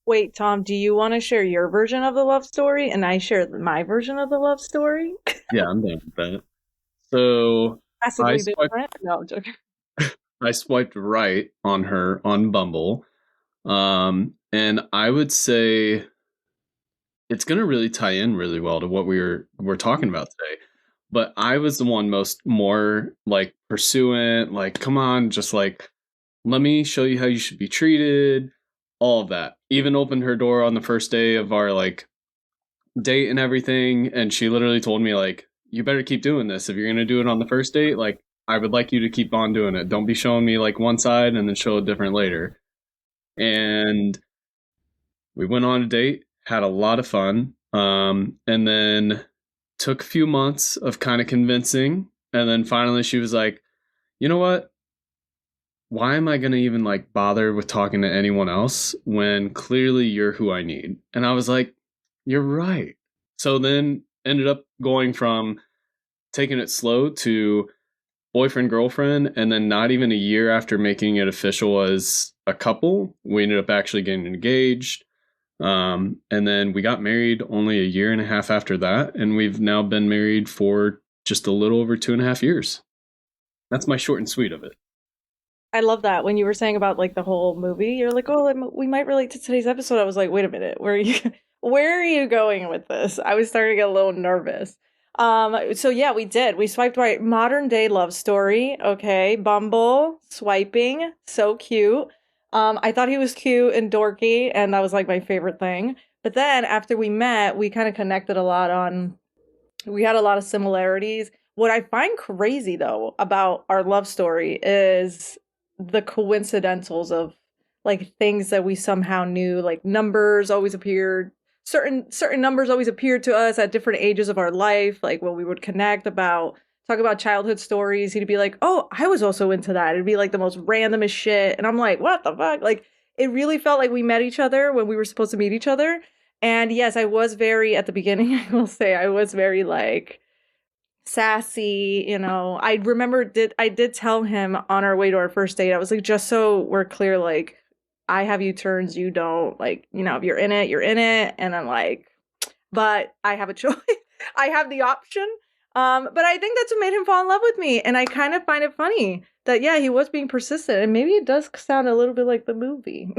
Wait, Tom, do you want to share your version of the love story and I share my version of the love story? Yeah, I'm down with that. So I Massively swiped different? No, I'm joking. I swiped right on her on Bumble. And I would say it's gonna really tie in really well to what we're talking about today. But I was the one more like pursuant, like, come on, just like let me show you how you should be treated, all of that. Even opened her door on the first day of our like date and everything, and she literally told me like, you better keep doing this. If you're gonna do it on the first date, like I would like you to keep on doing it. Don't be showing me like one side and then show it different later. And we went on a date, had a lot of fun, and then took a few months of kind of convincing, and then finally she was like, you know what, why am I going to even like bother with talking to anyone else when clearly you're who I need? And I was like, you're right. So then ended up going from taking it slow to boyfriend, girlfriend. And then not even a year after making it official as a couple, we ended up actually getting engaged. And then we got married only a year and a half after that. And we've now been married for just a little over 2.5 years. That's my short and sweet of it. I love that. When you were saying about like the whole movie, you're like, oh, we might relate to today's episode. I was like, wait a minute, where are you going with this? I was starting to get a little nervous. So yeah, we did. We swiped right. Modern day love story. Okay. Bumble, swiping, so cute. I thought he was cute and dorky, and that was like my favorite thing. But then after we met, we kind of connected a lot on, we had a lot of similarities. What I find crazy though about our love story is the coincidentals of like things that we somehow knew, like numbers always appeared, certain numbers always appeared to us at different ages of our life, like when we would connect about talk about childhood stories. He'd be like, oh, I was also into that. It'd be like the most randomest shit, and I'm like, what the fuck? Like it really felt like we met each other when we were supposed to meet each other. And yes, I was very at the beginning, I will say I was very like sassy, I remember I did tell him on our way to our first date, I was like, just so we're clear, like I have U-turns, you don't, like, if you're in it, you're in it. And I'm like, but I have a choice. I have the option. But I think that's what made him fall in love with me. And I kind of find it funny that, yeah, he was being persistent. And maybe it does sound a little bit like the movie.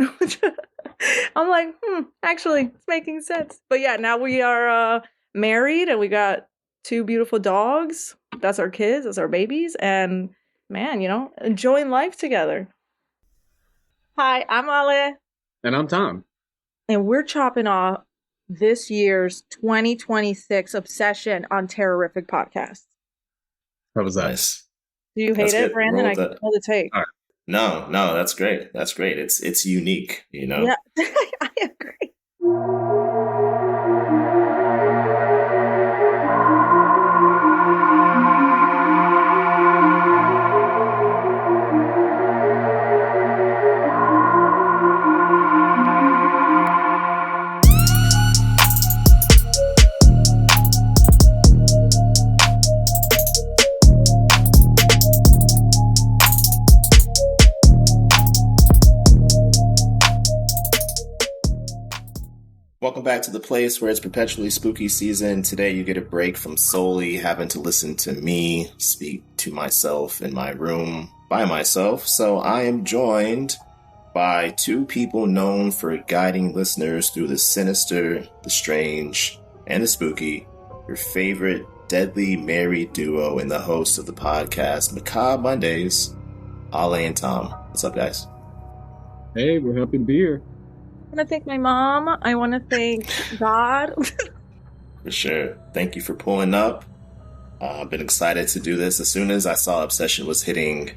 I'm like, actually, it's making sense. But yeah, now we are married and we got two beautiful dogs. That's our kids, that's our babies. And man, enjoying life together. Hi, I'm Ale. And I'm Tom. And we're chopping off this year's 2026 obsession on Terrorific podcast. How was that? Nice. Do you hate That's it, good. Brandon? Roll I can that. tell the take. All right. No, that's great. That's great. It's unique, Yeah, I agree. Welcome back to the place where it's perpetually spooky season. Today you get a break from solely having to listen to me speak to myself in my room by myself. So I am joined by two people known for guiding listeners through the sinister, the strange, and the spooky. Your favorite deadly married duo and the host of the podcast Macabre Mondays, Alé and Tom. What's up, guys? Hey, we're happy to be here. I want to thank my mom. I want to thank God. For sure. Thank you for pulling up. I've been excited to do this. As soon as I saw Obsession was hitting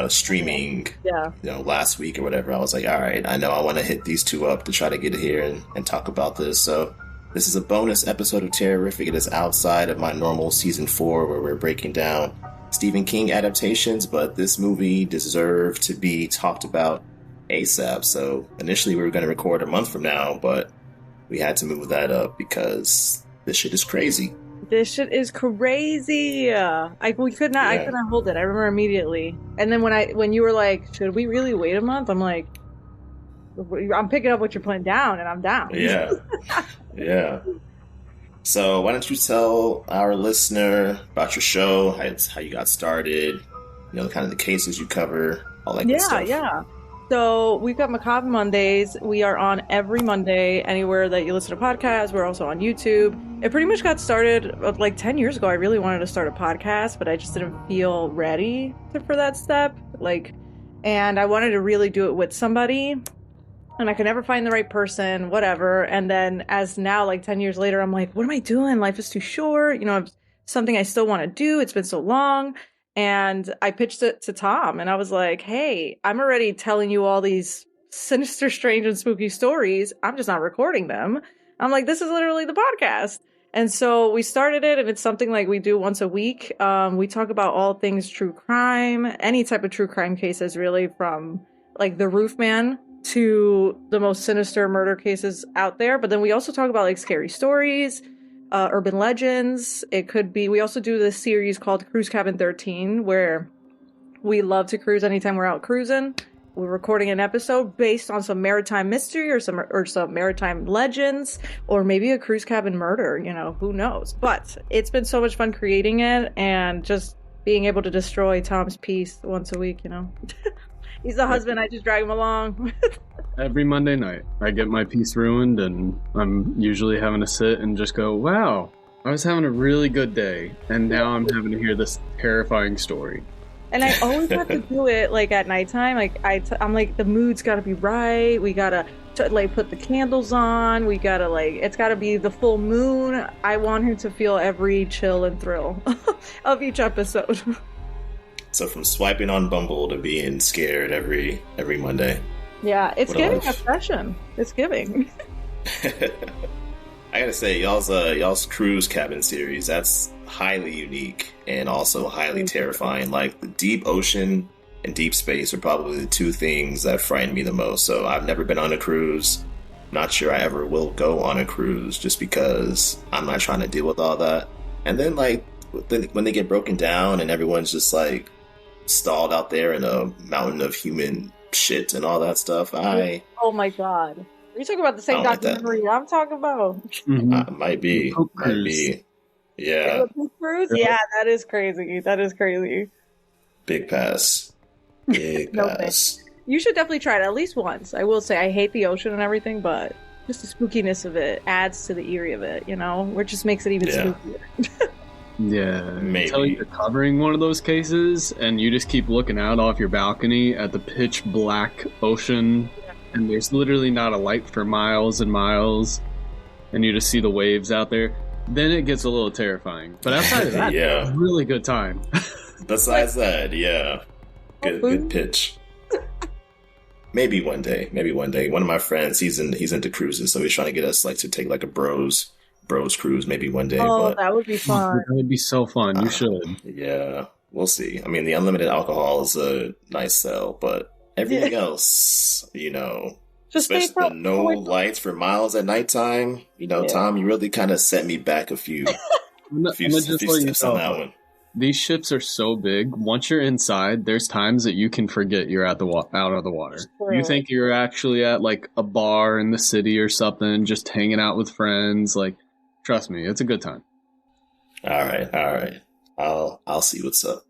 streaming, Yeah. last week or whatever, I was like, all right, I know I want to hit these two up to try to get here and talk about this. So this is a bonus episode of Terrorific. It is outside of my normal season 4 where we're breaking down Stephen King adaptations, but this movie deserved to be talked about ASAP. So initially we were going to record a month from now, but we had to move that up because this shit is crazy. This shit is crazy. We could not. I could not hold it. I remember immediately. And then when you were like, "Should we really wait a month?" I'm like, I'm picking up what you're putting down, and I'm down. Yeah. Yeah. So why don't you tell our listener about your show, how you got started, kind of the cases you cover, all that good stuff. Yeah. So we've got Macabre Mondays. We are on every Monday, anywhere that you listen to podcasts. We're also on YouTube. It pretty much got started like 10 years ago. I really wanted to start a podcast, but I just didn't feel ready for that step. And I wanted to really do it with somebody, and I could never find the right person, whatever. And then as now, like 10 years later, I'm like, what am I doing? Life is too short. It's something I still want to do. It's been so long. And I pitched it to Tom, and I was like, hey, I'm already telling you all these sinister, strange, and spooky stories. I'm just not recording them. I'm like, this is literally the podcast. And so we started it, and it's something like we do once a week. We talk about all things true crime, any type of true crime cases, really, from like the Roof Man to the most sinister murder cases out there. But then we also talk about like scary stories, urban legends. It could be, we also do this series called Cruise Cabin 13, where we love to cruise anytime we're out cruising. We're recording an episode based on some maritime mystery or some maritime legends, or maybe a cruise cabin murder, who knows. But it's been so much fun creating it, and just being able to destroy Tom's peace once a week, He's the husband, I just drag him along. Every Monday night, I get my peace ruined, and I'm usually having to sit and just go, wow, I was having a really good day, and now I'm having to hear this terrifying story. And I always have to do it like at nighttime. I'm like, the mood's got to be right. We got to put the candles on. We got to it's got to be the full moon. I want him to feel every chill and thrill of each episode. So from swiping on Bumble to being scared every Monday. Yeah, it's giving obsession. It's giving. I gotta say, y'all's cruise cabin series, that's highly unique and also highly terrifying. Like, the deep ocean and deep space are probably the two things that frighten me the most. So I've never been on a cruise. Not sure I ever will go on a cruise, just because I'm not trying to deal with all that. And then when they get broken down and everyone's just stalled out there in a mountain of human shit and all that stuff, oh my god. Are you talking about the same documentary I'm talking about? Mm-hmm. Might be. Yeah. Cruise? Yeah, that is crazy. Big pass. Big pass. You should definitely try it at least once. I will say, I hate the ocean and everything, but just the spookiness of it adds to the eerie of it, Which just makes it even spookier. Yeah, maybe. Until you're covering one of those cases, and you just keep looking out off your balcony at the pitch black ocean, and there's literally not a light for miles and miles, and you just see the waves out there, then it gets a little terrifying. But outside of that, it's a really good time. Besides that, yeah. Good pitch. Maybe one day. One of my friends, he's into cruises, so he's trying to get us to take a bros cruise maybe one day. Oh, that would be fun. That would be so fun. You should. Yeah, we'll see. I mean, the unlimited alcohol is a nice sell, but everything else, just especially the no lights for miles at nighttime, Tom, you really kind of set me back a few steps on that one. These ships are so big. Once you're inside, there's times that you can forget you're out of the water. You think you're actually at a bar in the city or something, just hanging out with friends. Trust me, it's a good time. All right. I'll see what's up.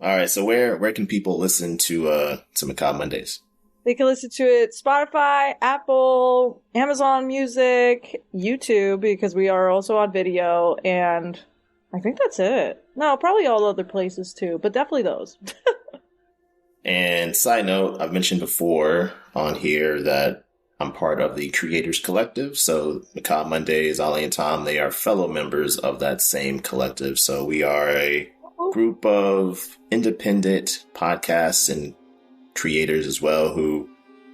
All right. So where can people listen to Macabre Mondays? They can listen to it Spotify, Apple, Amazon Music, YouTube, because we are also on video, and I think that's it. No, probably all other places too, but definitely those. And side note, I've mentioned before on here that I'm part of the Creators Collective. So Macabre Mondays, Alé and Tom, they are fellow members of that same collective. So we are a group of independent podcasts and creators as well who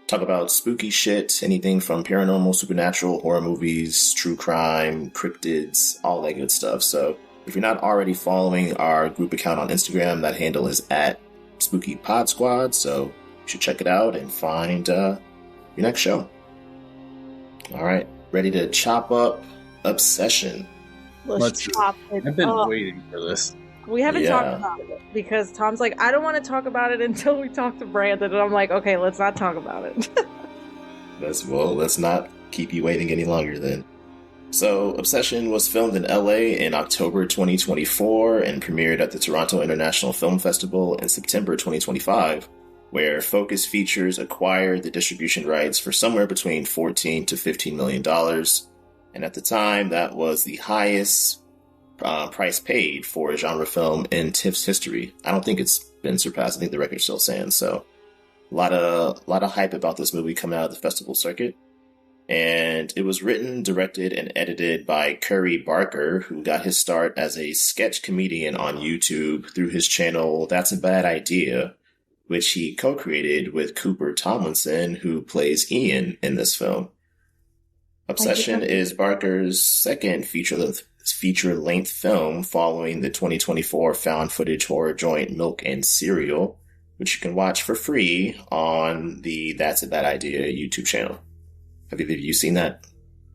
talk about spooky shit, anything from paranormal, supernatural, horror movies, true crime, cryptids, all that good stuff. So if you're not already following our group account on Instagram, that handle is at Spooky Pod Squad. So you should check it out and find your next show. All right, ready to chop up Obsession. Let's chop it I've been up. waiting for this. We haven't talked about it because Tom's like, I don't want to talk about it until we talk to Brandon. And I'm like, okay, let's not talk about it. Let's not keep you waiting any longer then. So, Obsession was filmed in LA in October 2024 and premiered at the Toronto International Film Festival in September 2025, where Focus Features acquired the distribution rights for somewhere between $14 to $15 million. And at the time, that was the highest price paid for a genre film in TIFF's history. I don't think it's been surpassed. I think the record still stands. So, a lot of hype about this movie coming out of the festival circuit. And it was written, directed, and edited by Curry Barker, who got his start as a sketch comedian on YouTube through his channel That's a Bad Idea, which he co-created with Cooper Tomlinson, who plays Ian in this film. Obsession is Barker's second feature-length film following the 2024 found footage horror joint Milk and Cereal, which you can watch for free on the That's a Bad Idea YouTube channel. Have either of you seen that?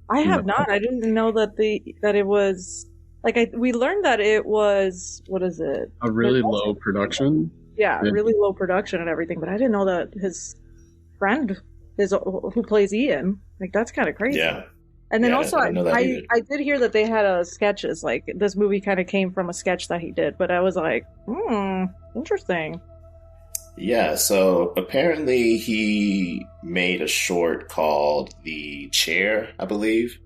I have not. I didn't know that it was like we learned that it was, what is it? A really low production. Yeah, really low production and everything. But I didn't know that his friend who plays Ian. Like, that's kind of crazy. Yeah. And then Yeah, also, I didn't know that either. I did hear that they had sketches. Like, this movie kind of came from a sketch that he did. But I was like, interesting. Yeah, so apparently he made a short called The Chair, I believe,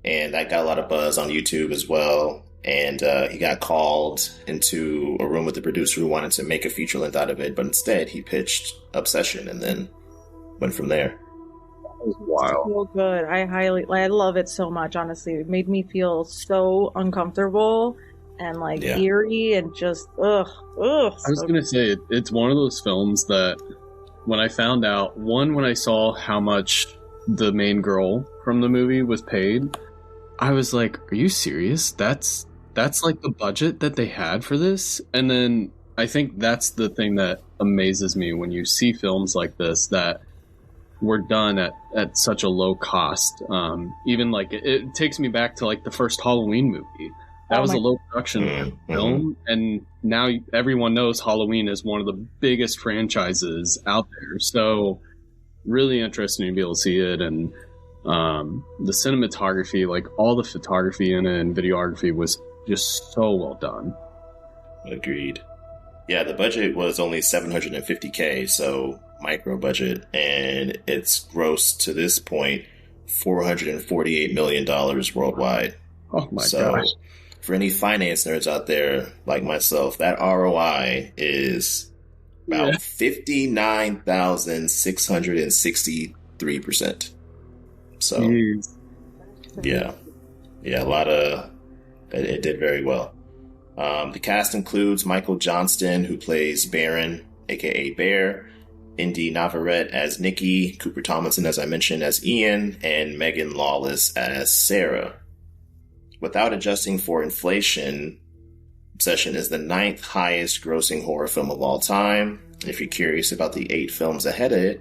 and that got a lot of buzz on YouTube as well. And he got called into a room with the producer who wanted to make a feature length out of it, but instead he pitched Obsession and then went from there. That was wild. So good. I love it so much, honestly. It made me feel so uncomfortable and eerie and just ugh. I was gonna say it's one of those films that when I found out, when I saw how much the main girl from the movie was paid, I was like, "Are you serious? That's like the budget that they had for this?" And then I think that's the thing that amazes me when you see films like this that were done at such a low cost. Even it takes me back to the first Halloween movie. That was a low production film, and now everyone knows Halloween is one of the biggest franchises out there. So, really interesting to be able to see it, and the cinematography, all the photography in it and videography was just so well done. Agreed. Yeah, the budget was only $750K, so micro budget, and it's grossed to this point $448 million worldwide. Oh my gosh. For any finance nerds out there like myself, that ROI is about 59,663%. So, yeah, a lot of it did very well. The cast includes Michael Johnston, who plays Baron, aka Bear, Indy Navarrete as Nikki, Cooper Tomlinson, as I mentioned, as Ian, and Megan Lawless as Sarah. Without adjusting for inflation, Obsession is the 9th highest grossing horror film of all time. If you're curious about the 8 films ahead of it,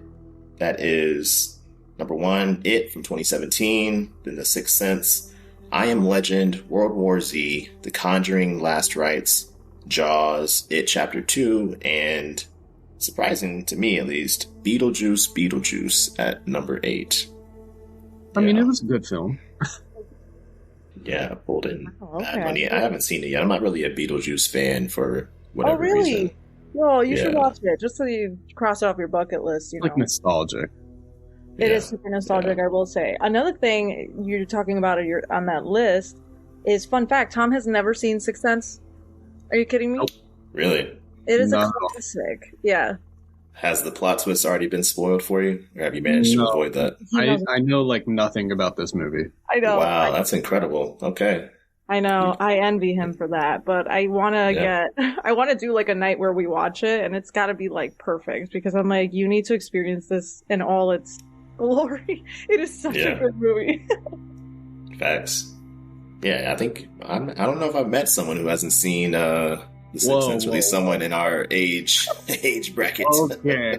that is number 1, It from 2017, then The Sixth Sense, I Am Legend, World War Z, The Conjuring, Last Rites, Jaws, It Chapter 2, and, surprising to me at least, Beetlejuice at number 8. I mean, it was a good film. Yeah, pulled in bad money. I haven't seen it yet. I'm not really a Beetlejuice fan for whatever reason. No, you should watch it just so you cross it off your bucket list. Nostalgic. It is super nostalgic, I will say. Another thing you're talking about on that list is, fun fact, Tom has never seen Sixth Sense. Are you kidding me? Nope. Really? It is a classic. Yeah. Has the plot twist already been spoiled for you? Or have you managed to avoid that? I know nothing about this movie. I know. Wow, that's incredible. Okay. I know. I envy him for that, but I want to I want to do a night where we watch it, and it's got to be perfect, because I'm you need to experience this in all its glory. It is such a good movie. Facts. Yeah, I think I don't know if I've met someone who hasn't seen The Sixth Sense, really someone in our age bracket. Okay.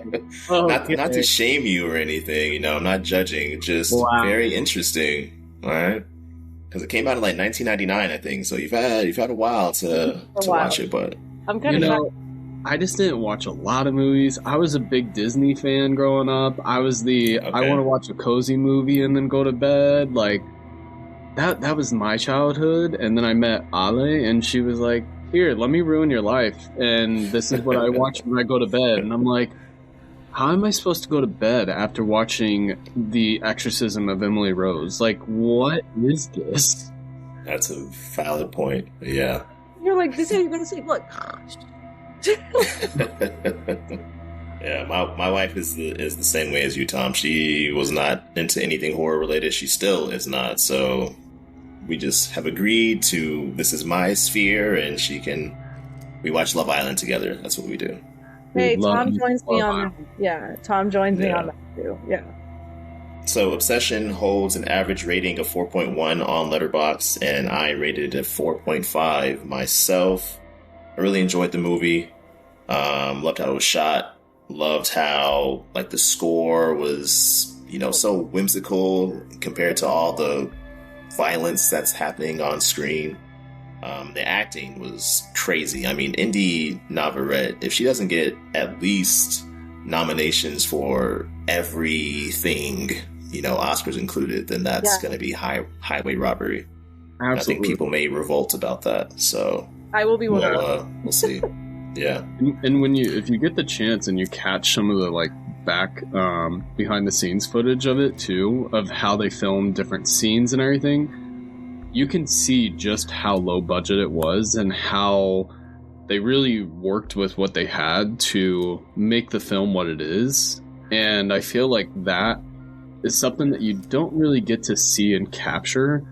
Not to shame you or anything, I'm not judging. Just very interesting. All right. Because it came out in 1999, I think. So you've had a while to watch it, but I'm kind of I just didn't watch a lot of movies. I was a big Disney fan growing up. I was I want to watch a cozy movie and then go to bed. Like, that was my childhood. And then I met Ale, and she was like, here, let me ruin your life. And this is what I watch when I go to bed. And I'm like, how am I supposed to go to bed after watching The Exorcism of Emily Rose? Like, what is this? That's a valid point. Yeah. You're like, this is how you're going to sleep. Look. Yeah, my wife is the same way as you, Tom. She was not into anything horror related. She still is not. So we just have agreed to, this is my sphere, and we watch Love Island together. That's what we do. Hey, Tom joins me on that. Yeah, Tom joins me on that too. Yeah. So Obsession holds an average rating of 4.1 on Letterboxd, and I rated it at 4.5 myself. I really enjoyed the movie. Loved how it was shot. Loved how, like, the score was, so whimsical compared to all the violence that's happening on screen. The acting was crazy. I mean, Indy Navarrete, if she doesn't get at least nominations for everything, Oscars included, then that's going to be highway robbery. Absolutely. I think people may revolt about that. So I will be one. We'll see. Yeah. And if you get the chance and you catch some of the back behind the scenes footage of it too, of how they filmed different scenes and everything, you can see just how low budget it was and how they really worked with what they had to make the film what it is. And I feel like that is something that you don't really get to see and capture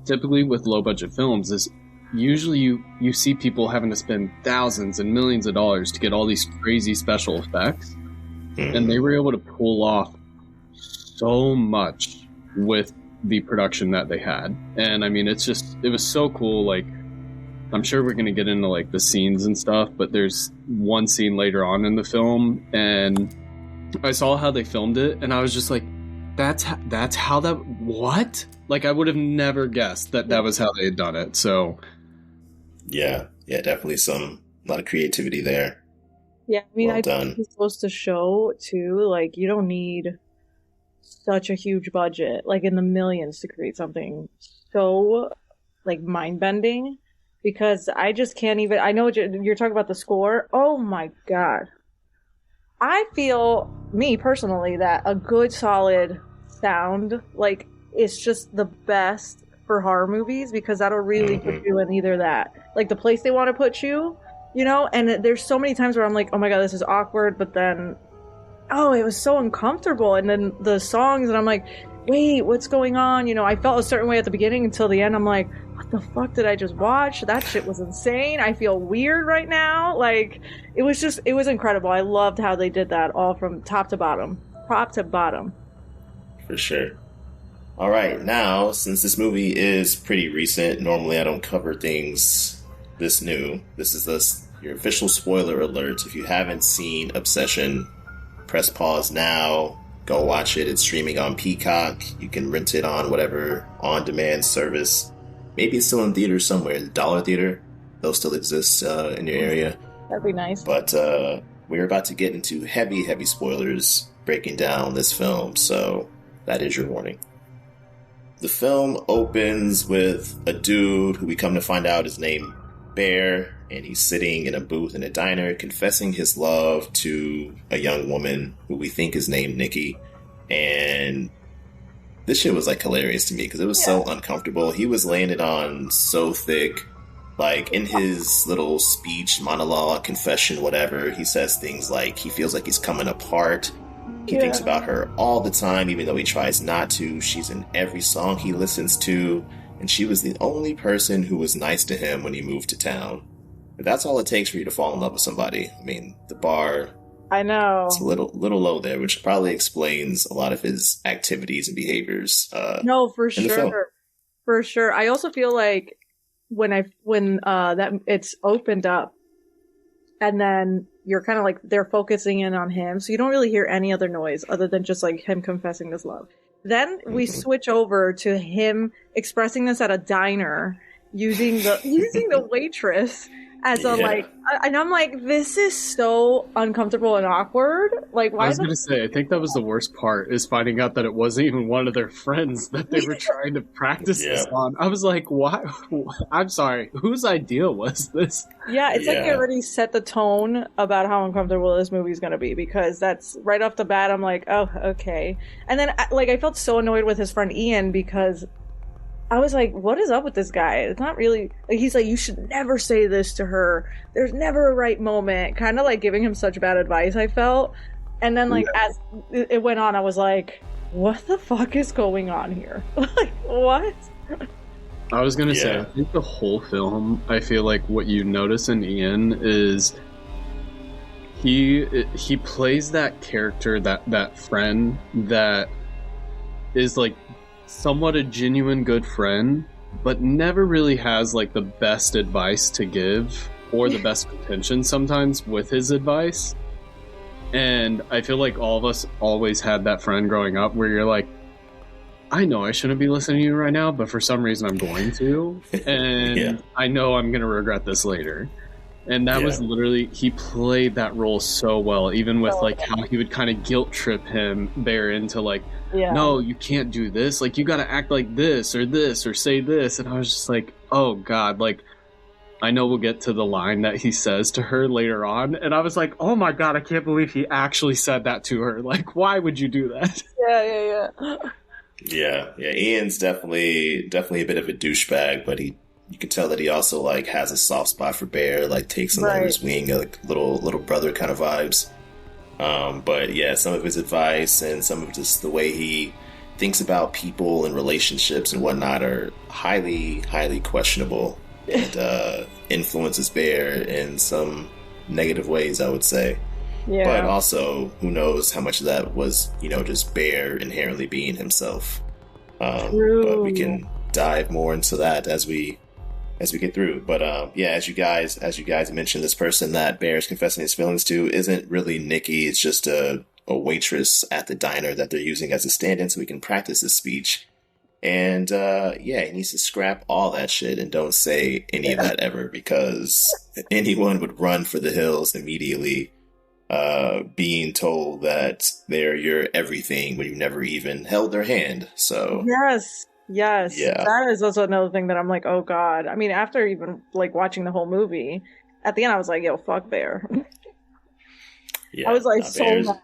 typically with low budget films. Is usually you see people having to spend thousands and millions of dollars to get all these crazy special effects, and they were able to pull off so much with the production that they had. And I mean, it was so cool. Like, I'm sure we're going to get into the scenes and stuff, but there's one scene later on in the film, and I saw how they filmed it, and I was just like, that's how that, what? Like, I would have never guessed that was how they had done it. So yeah, definitely a lot of creativity there. Yeah, I mean, well I done. think it's supposed to show too, you don't need such a huge budget, in the millions, to create something so mind-bending, because I just can't even, I know you're talking about the score. Oh my God. I feel, me personally, that a good solid sound, it's just the best for horror movies, because that'll really put you in either that, the place they want to put you, and there's so many times where I'm like, oh my God, this is awkward, but then, oh, it was so uncomfortable, and then the songs, and I'm like, wait, what's going on? I felt a certain way at the beginning until the end. I'm like, what the fuck did I just watch? That shit was insane. I feel weird right now. It was incredible. I loved how they did that, all from top to bottom. For sure. All right, now, since this movie is pretty recent, normally I don't cover things this new. This is your official spoiler alert. If you haven't seen Obsession, press pause now. Go watch it. It's streaming on Peacock. You can rent it on whatever on-demand service. Maybe it's still in theaters somewhere. The Dollar Theater. Those still exist in your area. That'd be nice. But we're about to get into heavy, heavy spoilers breaking down this film. So that is your warning. The film opens with a dude who we come to find out is named Bear, and he's sitting in a booth in a diner confessing his love to a young woman who we think is named Nikki. And this shit was hilarious to me because it was so uncomfortable. He was laying it on so thick. In his little speech, monologue, confession, whatever, he says things like he feels like he's coming apart. He thinks about her all the time, even though he tries not to. She's in every song he listens to, and she was the only person who was nice to him when he moved to town. But that's all it takes for you to fall in love with somebody. I mean, the bar, I know, it's a little low there, which probably explains a lot of his activities and behaviors. No, for sure, for sure. I also feel like when that it's opened up, and then you're kind of they're focusing in on him, so you don't really hear any other noise other than just him confessing this love. Then we switch over to him expressing this at a diner using the waitress as a like, and I'm like, this is so uncomfortable and awkward. Like, why? I was gonna say, I think that was the worst part, is finding out that it wasn't even one of their friends that they were trying to practice this on. I was like, why? I'm sorry, whose idea was this? Yeah, it's like they already set the tone about how uncomfortable this movie is gonna be, because that's right off the bat. I'm like, oh, okay. And then, like, I felt so annoyed with his friend Ian, because I was like, what is up with this guy? It's not really, like, he's like, you should never say this to her. There's never a right moment. Kind of like giving him such bad advice, I felt. And then, like, as it went on, I was like, what the fuck is going on here? Like, what? I was gonna say, I think the whole film, I feel like what you notice in Ian is he plays that character, that friend that is like somewhat a genuine good friend, but never really has like the best advice to give, or the best intention sometimes with his advice. And I feel like all of us always had that friend growing up where you're like, I know I shouldn't be listening to you right now, but for some reason I'm going to, and I know I'm gonna regret this later. And that was literally, he played that role so well, even with like how he would kind of guilt trip him Bear into like, no, you can't do this. Like, you got to act like this, or say this. And I was just like, oh God, like, I know we'll get to the line that he says to her later on. And I was like, oh my God, I can't believe he actually said that to her. Like, why would you do that? Yeah. Ian's definitely a bit of a douchebag, but you can tell that he also like has a soft spot for Bear, like takes him under his wing, like little brother kind of vibes. But yeah, some of his advice and some of just the way he thinks about people and relationships and whatnot are highly, highly questionable, and influences Bear in some negative ways, I would say. Yeah. But also, who knows how much of that was, just Bear inherently being himself. But we can dive more into that as we get through. But as you guys mentioned, this person that Bear's confessing his feelings to isn't really Nikki. It's just a waitress at the diner that they're using as a stand-in so he can practice his speech. And he needs to scrap all that shit and don't say any of that ever, because anyone would run for the hills immediately, being told that they're your everything when you never even held their hand. So yes, that is also another thing that I'm like, oh God. I mean, after even like watching the whole movie, at the end I was like, yo, fuck Bear. I was like, so mad.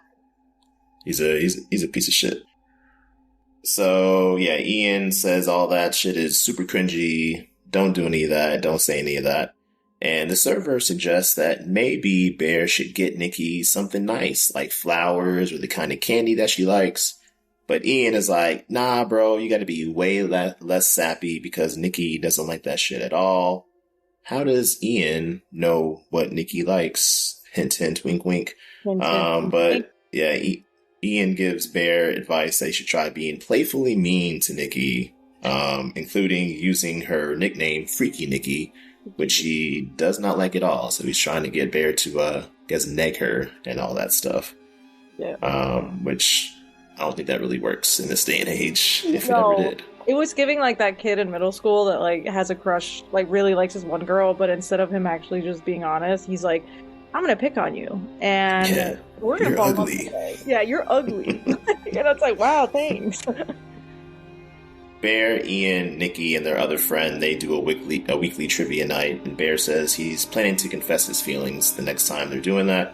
He's a piece of shit. So Ian says all that shit is super cringy. Don't do any of that. Don't say any of that. And the server suggests that maybe Bear should get Nikki something nice, like flowers or the kind of candy that she likes. But Ian is like, nah, bro, you got to be way less sappy, because Nikki doesn't like that shit at all. How does Ian know what Nikki likes? Hint, hint, wink, wink. But Ian gives Bear advice that he should try being playfully mean to Nikki, including using her nickname, Freaky Nikki, which she does not like at all. So he's trying to get Bear to, neg her and all that stuff. Which I don't think that really works in this day and age, if it ever did. It was giving like that kid in middle school that like has a crush, like really likes this one girl, but instead of him actually just being honest, he's like, I'm gonna pick on you, and we're gonna fall in love today. Yeah, you're ugly. And it's like, wow, thanks. Bear, Ian, Nikki, and their other friend, they do a weekly trivia night, and Bear says he's planning to confess his feelings the next time they're doing that.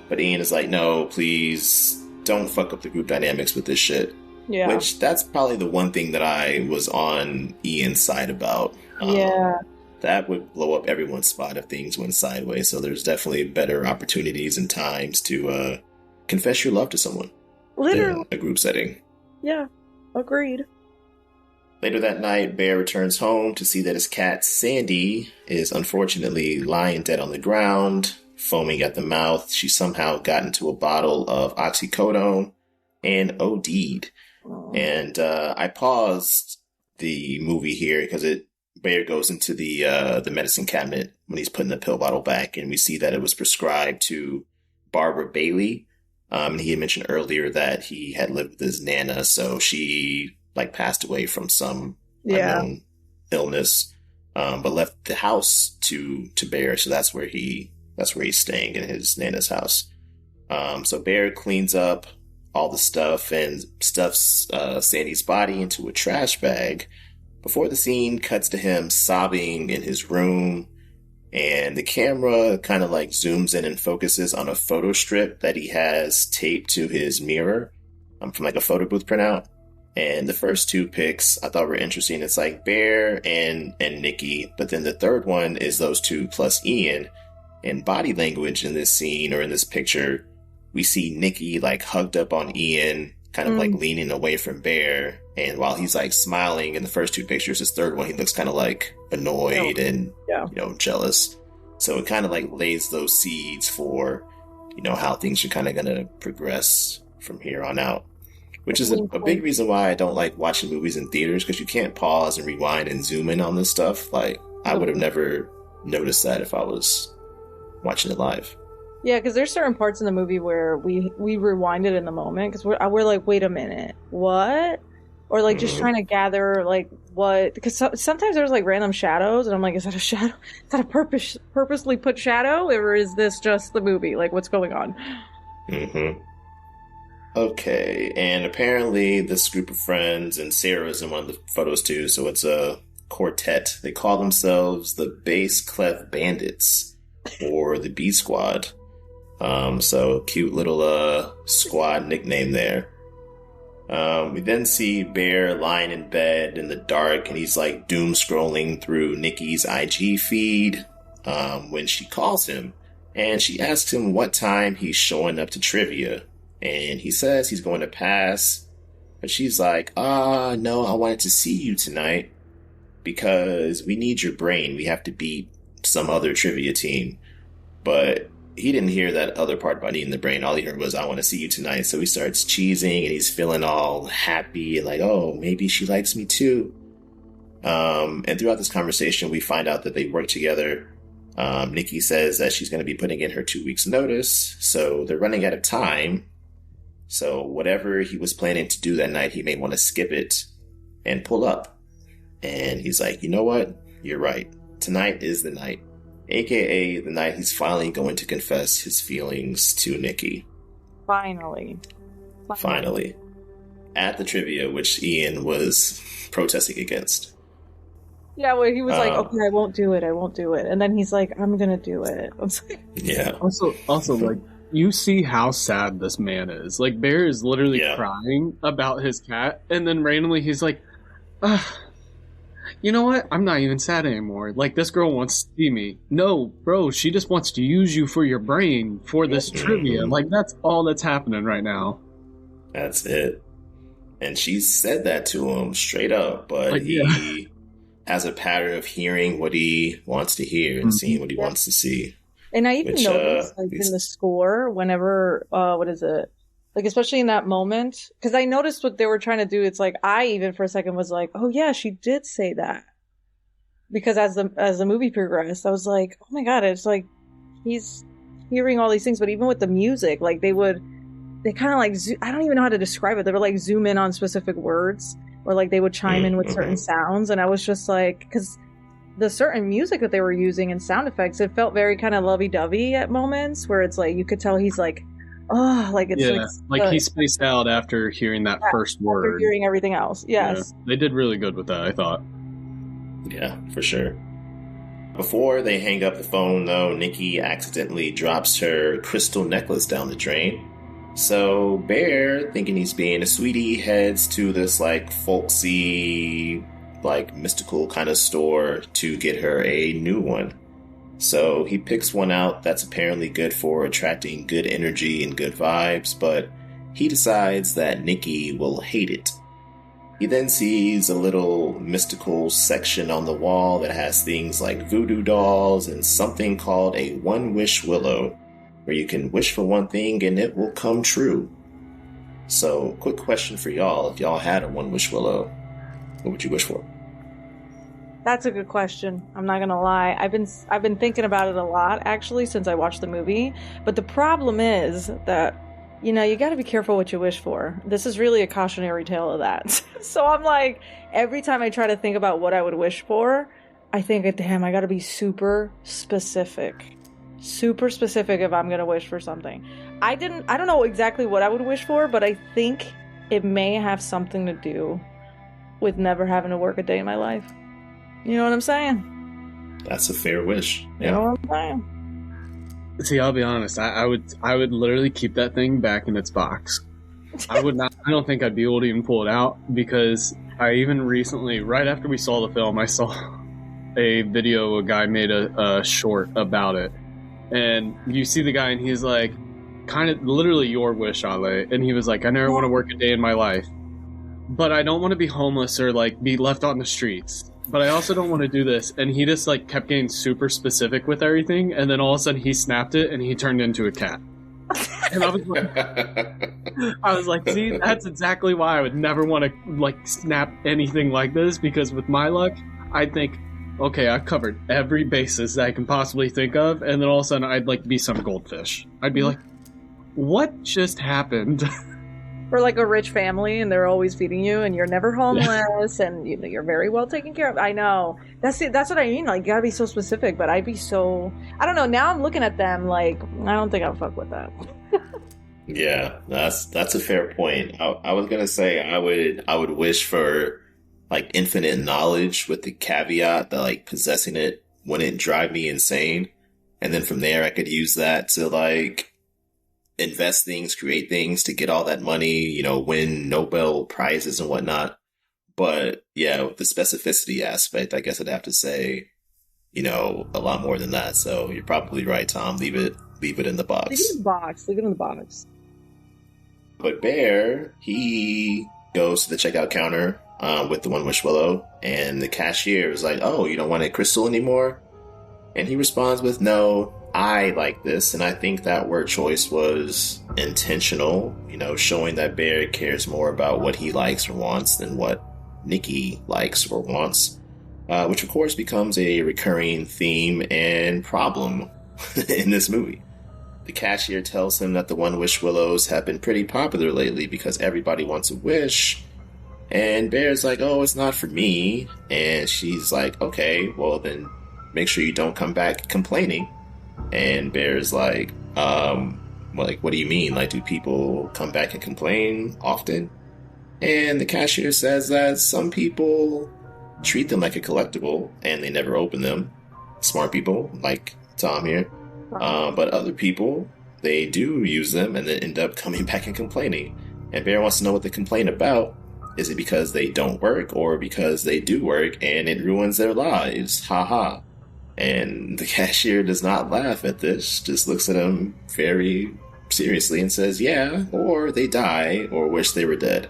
But Ian is like, no, please don't fuck up the group dynamics with this shit. Yeah. Which, that's probably the one thing that I was on Ian's side about. That would blow up everyone's spot if things went sideways. So there's definitely better opportunities and times to confess your love to someone. Literally. In a group setting. Yeah, agreed. Later that night, Bear returns home to see that his cat, Sandy, is unfortunately lying dead on the ground, foaming at the mouth. She somehow got into a bottle of oxycodone and OD'd. And I paused the movie here because Bear goes into the medicine cabinet when he's putting the pill bottle back, and we see that it was prescribed to Barbara Bailey. He had mentioned earlier that he had lived with his Nana, so she passed away from some unknown illness. but left the house to Bear. So that's where he's staying, in his Nana's house. So Bear cleans up all the stuff and stuffs Sandy's body into a trash bag before the scene cuts to him sobbing in his room. And the camera kind of like zooms in and focuses on a photo strip that he has taped to his mirror from like a photo booth printout. And the first two pics I thought were interesting. It's like Bear and Nikki, but then the third one is those two plus Ian. And body language in this scene or in this picture, we see Nikki like hugged up on Ian, kind of like leaning away from Bear. And while he's like smiling in the first two pictures, this third one, he looks kind of like annoyed and, jealous. So it kind of like lays those seeds for, how things are kind of going to progress from here on out, which is a big reason why I don't like watching movies in theaters, because you can't pause and rewind and zoom in on this stuff. Like, I would have never noticed that if I was watching it live. Yeah, because there's certain parts in the movie where we rewind it in the moment, because we're like, wait a minute, what? Or like just trying to gather like what, because sometimes there's like random shadows and I'm like, is that a shadow? Is that a purposely put shadow, or is this just the movie? Like, what's going on? Okay, and apparently this group of friends, and Sarah's in one of the photos too, so it's a quartet. They call themselves the Bass Clef Bandits, or the B Squad. So cute little squad nickname there. We then see Bear lying in bed in the dark, and he's like doom scrolling through Nikki's IG feed when she calls him, and she asks him what time he's showing up to trivia, and he says he's going to pass, but she's like, no, I wanted to see you tonight because we need your brain. We have to beat some other trivia team. But he didn't hear that other part about needing the brain. All he heard was, I want to see you tonight. So he starts cheesing and he's feeling all happy and like, oh, maybe she likes me too. And throughout this conversation, we find out that they work together. Nikki says that she's going to be putting in her 2 weeks notice. So they're running out of time. So whatever he was planning to do that night, he may want to skip it and pull up. And he's like, you know what? You're right. Tonight is the night. AKA the night he's finally going to confess his feelings to Nikki. Finally. At the trivia, which Ian was protesting against. Yeah, where he was like, okay, I won't do it. And then he's like, I'm going to do it. I was like, yeah. Also, like, you see how sad this man is. Like, Bear is literally crying about his cat, and then randomly he's like, you know what? I'm not even sad anymore. Like, this girl wants to see me. No, bro, she just wants to use you for your brain for this trivia. Like, that's all that's happening right now. That's it. And she said that to him straight up, but he has a pattern of hearing what he wants to hear and seeing what he wants to see. And I even noticed, like, in the score, whenever, what is it? Like, especially in that moment, because I noticed what they were trying to do. It's like, I even for a second was like, oh yeah, she did say that. Because as the movie progressed, I was like, oh my God, it's like, he's hearing all these things. But even with the music, like they kind of like, I don't even know how to describe it. They would like zoom in on specific words, or like they would chime in with certain sounds. And I was just like, because the certain music that they were using and sound effects, it felt very kind of lovey-dovey at moments where it's like, you could tell he's like, oh, like it's like he spaced out after hearing that first word. After hearing everything else. Yes. Yeah, they did really good with that, I thought. Yeah, for sure. Before they hang up the phone, though, Nikki accidentally drops her crystal necklace down the drain. So Bear, thinking he's being a sweetie, heads to this like folksy, like mystical kind of store to get her a new one. So he picks one out that's apparently good for attracting good energy and good vibes, but he decides that Nikki will hate it. He then sees a little mystical section on the wall that has things like voodoo dolls and something called a One Wish Willow, where you can wish for one thing and it will come true. So, quick question for y'all. If y'all had a One Wish Willow, what would you wish for? That's a good question. I'm not gonna lie. I've been thinking about it a lot actually since I watched the movie. But the problem is that, you know, you got to be careful what you wish for. This is really a cautionary tale of that. So I'm like, every time I try to think about what I would wish for, I think, damn, I gotta be super specific. Super specific if I'm gonna wish for something. I don't know exactly what I would wish for, but I think it may have something to do with never having to work a day in my life. You know what I'm saying? That's a fair wish. Yeah. You know what I'm saying? See, I'll be honest. I would literally keep that thing back in its box. I would not. I don't think I'd be able to even pull it out, because I even recently, right after we saw the film, I saw a video. A guy made a short about it, and you see the guy, and he's like, kind of literally your wish, Ale. And he was like, I never want to work a day in my life, but I don't want to be homeless or like be left on the streets. But I also don't want to do this. And he just like kept getting super specific with everything. And then all of a sudden he snapped it and he turned into a cat. And I was like, see, that's exactly why I would never want to like snap anything like this, because with my luck, I think, okay, I've covered every basis that I can possibly think of. And then all of a sudden I'd like be some goldfish. I'd be like, what just happened? Or like a rich family and they're always feeding you and you're never homeless and you're very well taken care of. I know. That's what I mean. Like, you gotta be so specific, but I'd be so, I don't know. Now I'm looking at them like, I don't think I'll fuck with that. Yeah, that's a fair point. I was gonna say I would wish for like infinite knowledge, with the caveat that like possessing it wouldn't drive me insane. And then from there I could use that to like invest things, create things to get all that money, win Nobel Prizes and whatnot. But yeah, with the specificity aspect, I guess I'd have to say, a lot more than that. So you're probably right, Tom. Leave it in the box. Leave it in the box. Leave it in the box. But Bear, he goes to the checkout counter with the One Wish Willow, and the cashier is like, oh, you don't want a crystal anymore? And he responds with, no, I like this. And I think that word choice was intentional, showing that Bear cares more about what he likes or wants than what Nikki likes or wants, which of course becomes a recurring theme and problem in this movie. The cashier tells him that the One Wish Willows have been pretty popular lately because everybody wants a wish. And Bear's like, oh, it's not for me. And she's like, okay, well then make sure you don't come back complaining. And Bear's like, what do you mean? Like, do people come back and complain often? And the cashier says that some people treat them like a collectible and they never open them. Smart people, like Tom here. But other people, they do use them and then end up coming back and complaining. And Bear wants to know what they complain about. Is it because they don't work or because they do work and it ruins their lives? Ha ha. And the cashier does not laugh at this, just looks at him very seriously and says, yeah, or they die or wish they were dead.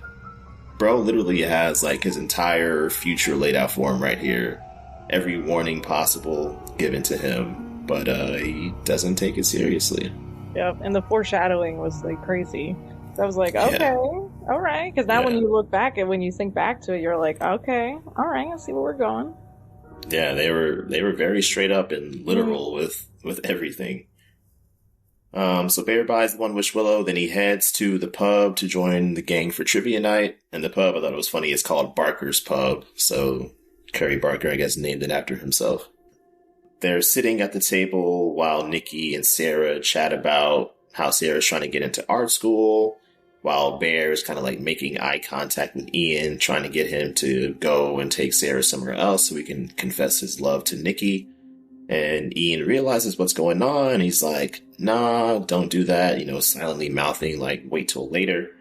Bro literally has like his entire future laid out for him right here. Every warning possible given to him, but he doesn't take it seriously. Yep, and the foreshadowing was like crazy. So I was like, okay, all right. Because now when you look back and when you think back to it, you're like, okay, all right, I see where we're going. Yeah, they were very straight up and literal with everything. So Bear buys the One Wish Willow, then he heads to the pub to join the gang for trivia night. And the pub, I thought it was funny, is called Barker's Pub. So Curry Barker, I guess, named it after himself. They're sitting at the table while Nikki and Sarah chat about how Sarah's trying to get into art school, while Bear is kind of like making eye contact with Ian, trying to get him to go and take Sarah somewhere else so he can confess his love to Nikki. And Ian realizes what's going on. He's like, nah, don't do that. Silently mouthing like, wait till later.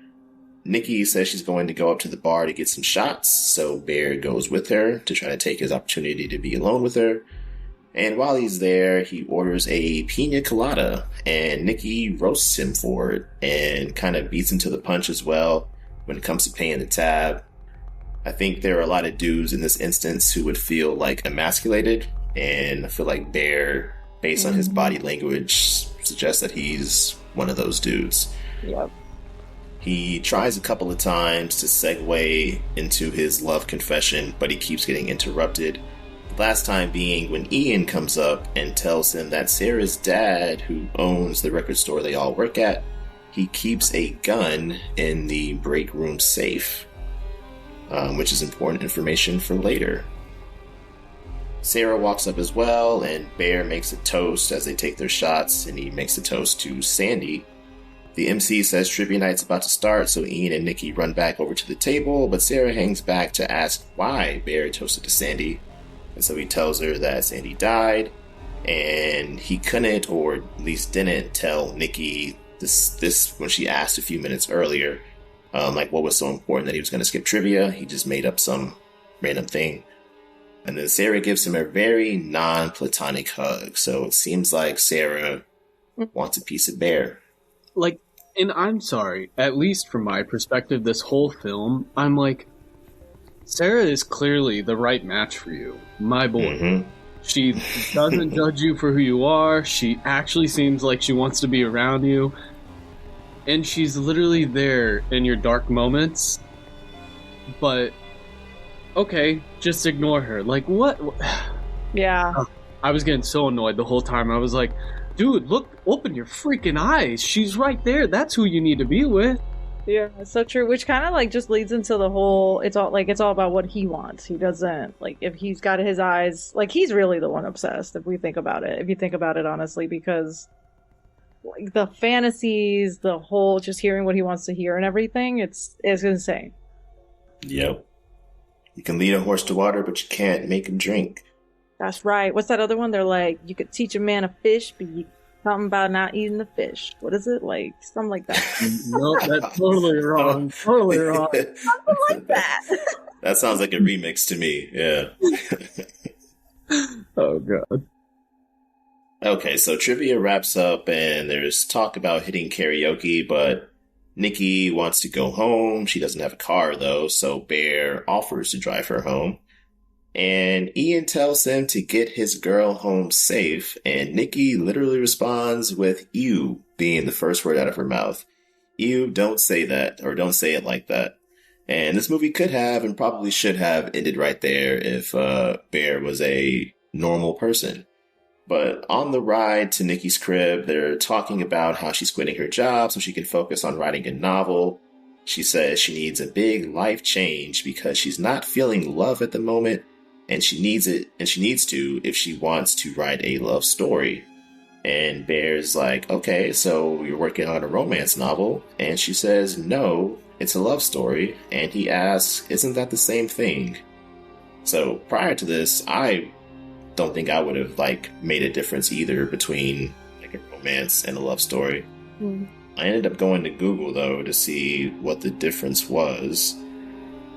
Nikki says she's going to go up to the bar to get some shots. So Bear goes with her to try to take his opportunity to be alone with her. And while he's there, he orders a pina colada, and Nikki roasts him for it and kind of beats him to the punch as well when it comes to paying the tab. I think there are a lot of dudes in this instance who would feel like emasculated, and I feel like Bear, based on his body language, suggests that he's one of those dudes. Yep. He tries a couple of times to segue into his love confession, but he keeps getting interrupted. Last time being when Ian comes up and tells him that Sarah's dad, who owns the record store they all work at, he keeps a gun in the break room safe, which is important information for later. Sarah walks up as well, and Bear makes a toast as they take their shots, and he makes a toast to Sandy. The MC says trivia night's about to start, so Ian and Nikki run back over to the table, but Sarah hangs back to ask why Bear toasted to Sandy. And so he tells her that Sandy died, and he couldn't, or at least didn't, tell Nikki this when she asked a few minutes earlier, what was so important that he was going to skip trivia. He just made up some random thing. And then Sarah gives him a very non-platonic hug, so it seems like Sarah wants a piece of Bear. Like, and I'm sorry, at least from my perspective, this whole film, I'm like, Sarah is clearly the right match for you, my boy. Mm-hmm. She doesn't judge you for who you are. She actually seems like she wants to be around you. And she's literally there in your dark moments. But, okay, just ignore her. Like, what? Yeah. I was getting so annoyed the whole time. I was like, dude, look, open your freaking eyes. She's right there. That's who you need to be with. Yeah, it's so true. Which kind of just leads into the whole, it's all about what he wants. He doesn't, if he's got his eyes, he's really the one obsessed, if you think about it honestly, because the fantasies, the whole just hearing what he wants to hear and everything, it's insane. Yep. You can lead a horse to water, but you can't make him drink. That's right. What's that other one? They're like, you could teach a man a fish, but something about not eating the fish. What is it? Something like that. No, that's totally wrong. Totally wrong. Something like that. That sounds like a remix to me. Yeah. Oh, God. Okay, so trivia wraps up, and there's talk about hitting karaoke, but Nikki wants to go home. She doesn't have a car, though, so Bear offers to drive her home. And Ian tells him to get his girl home safe, and Nikki literally responds with "ew" being the first word out of her mouth. Ew, don't say that, or don't say it like that. And this movie could have, and probably should have, ended right there if Bear was a normal person. But on the ride to Nikki's crib, they're talking about how she's quitting her job so she can focus on writing a novel. She says she needs a big life change because she's not feeling love at the moment, and she needs it, and she needs to if she wants to write a love story. And Bear's like, okay, so you're working on a romance novel? And she says, no, it's a love story. And he asks, isn't that the same thing? So prior to this, I don't think I would have made a difference either between a romance and a love story. I ended up going to Google though to see what the difference was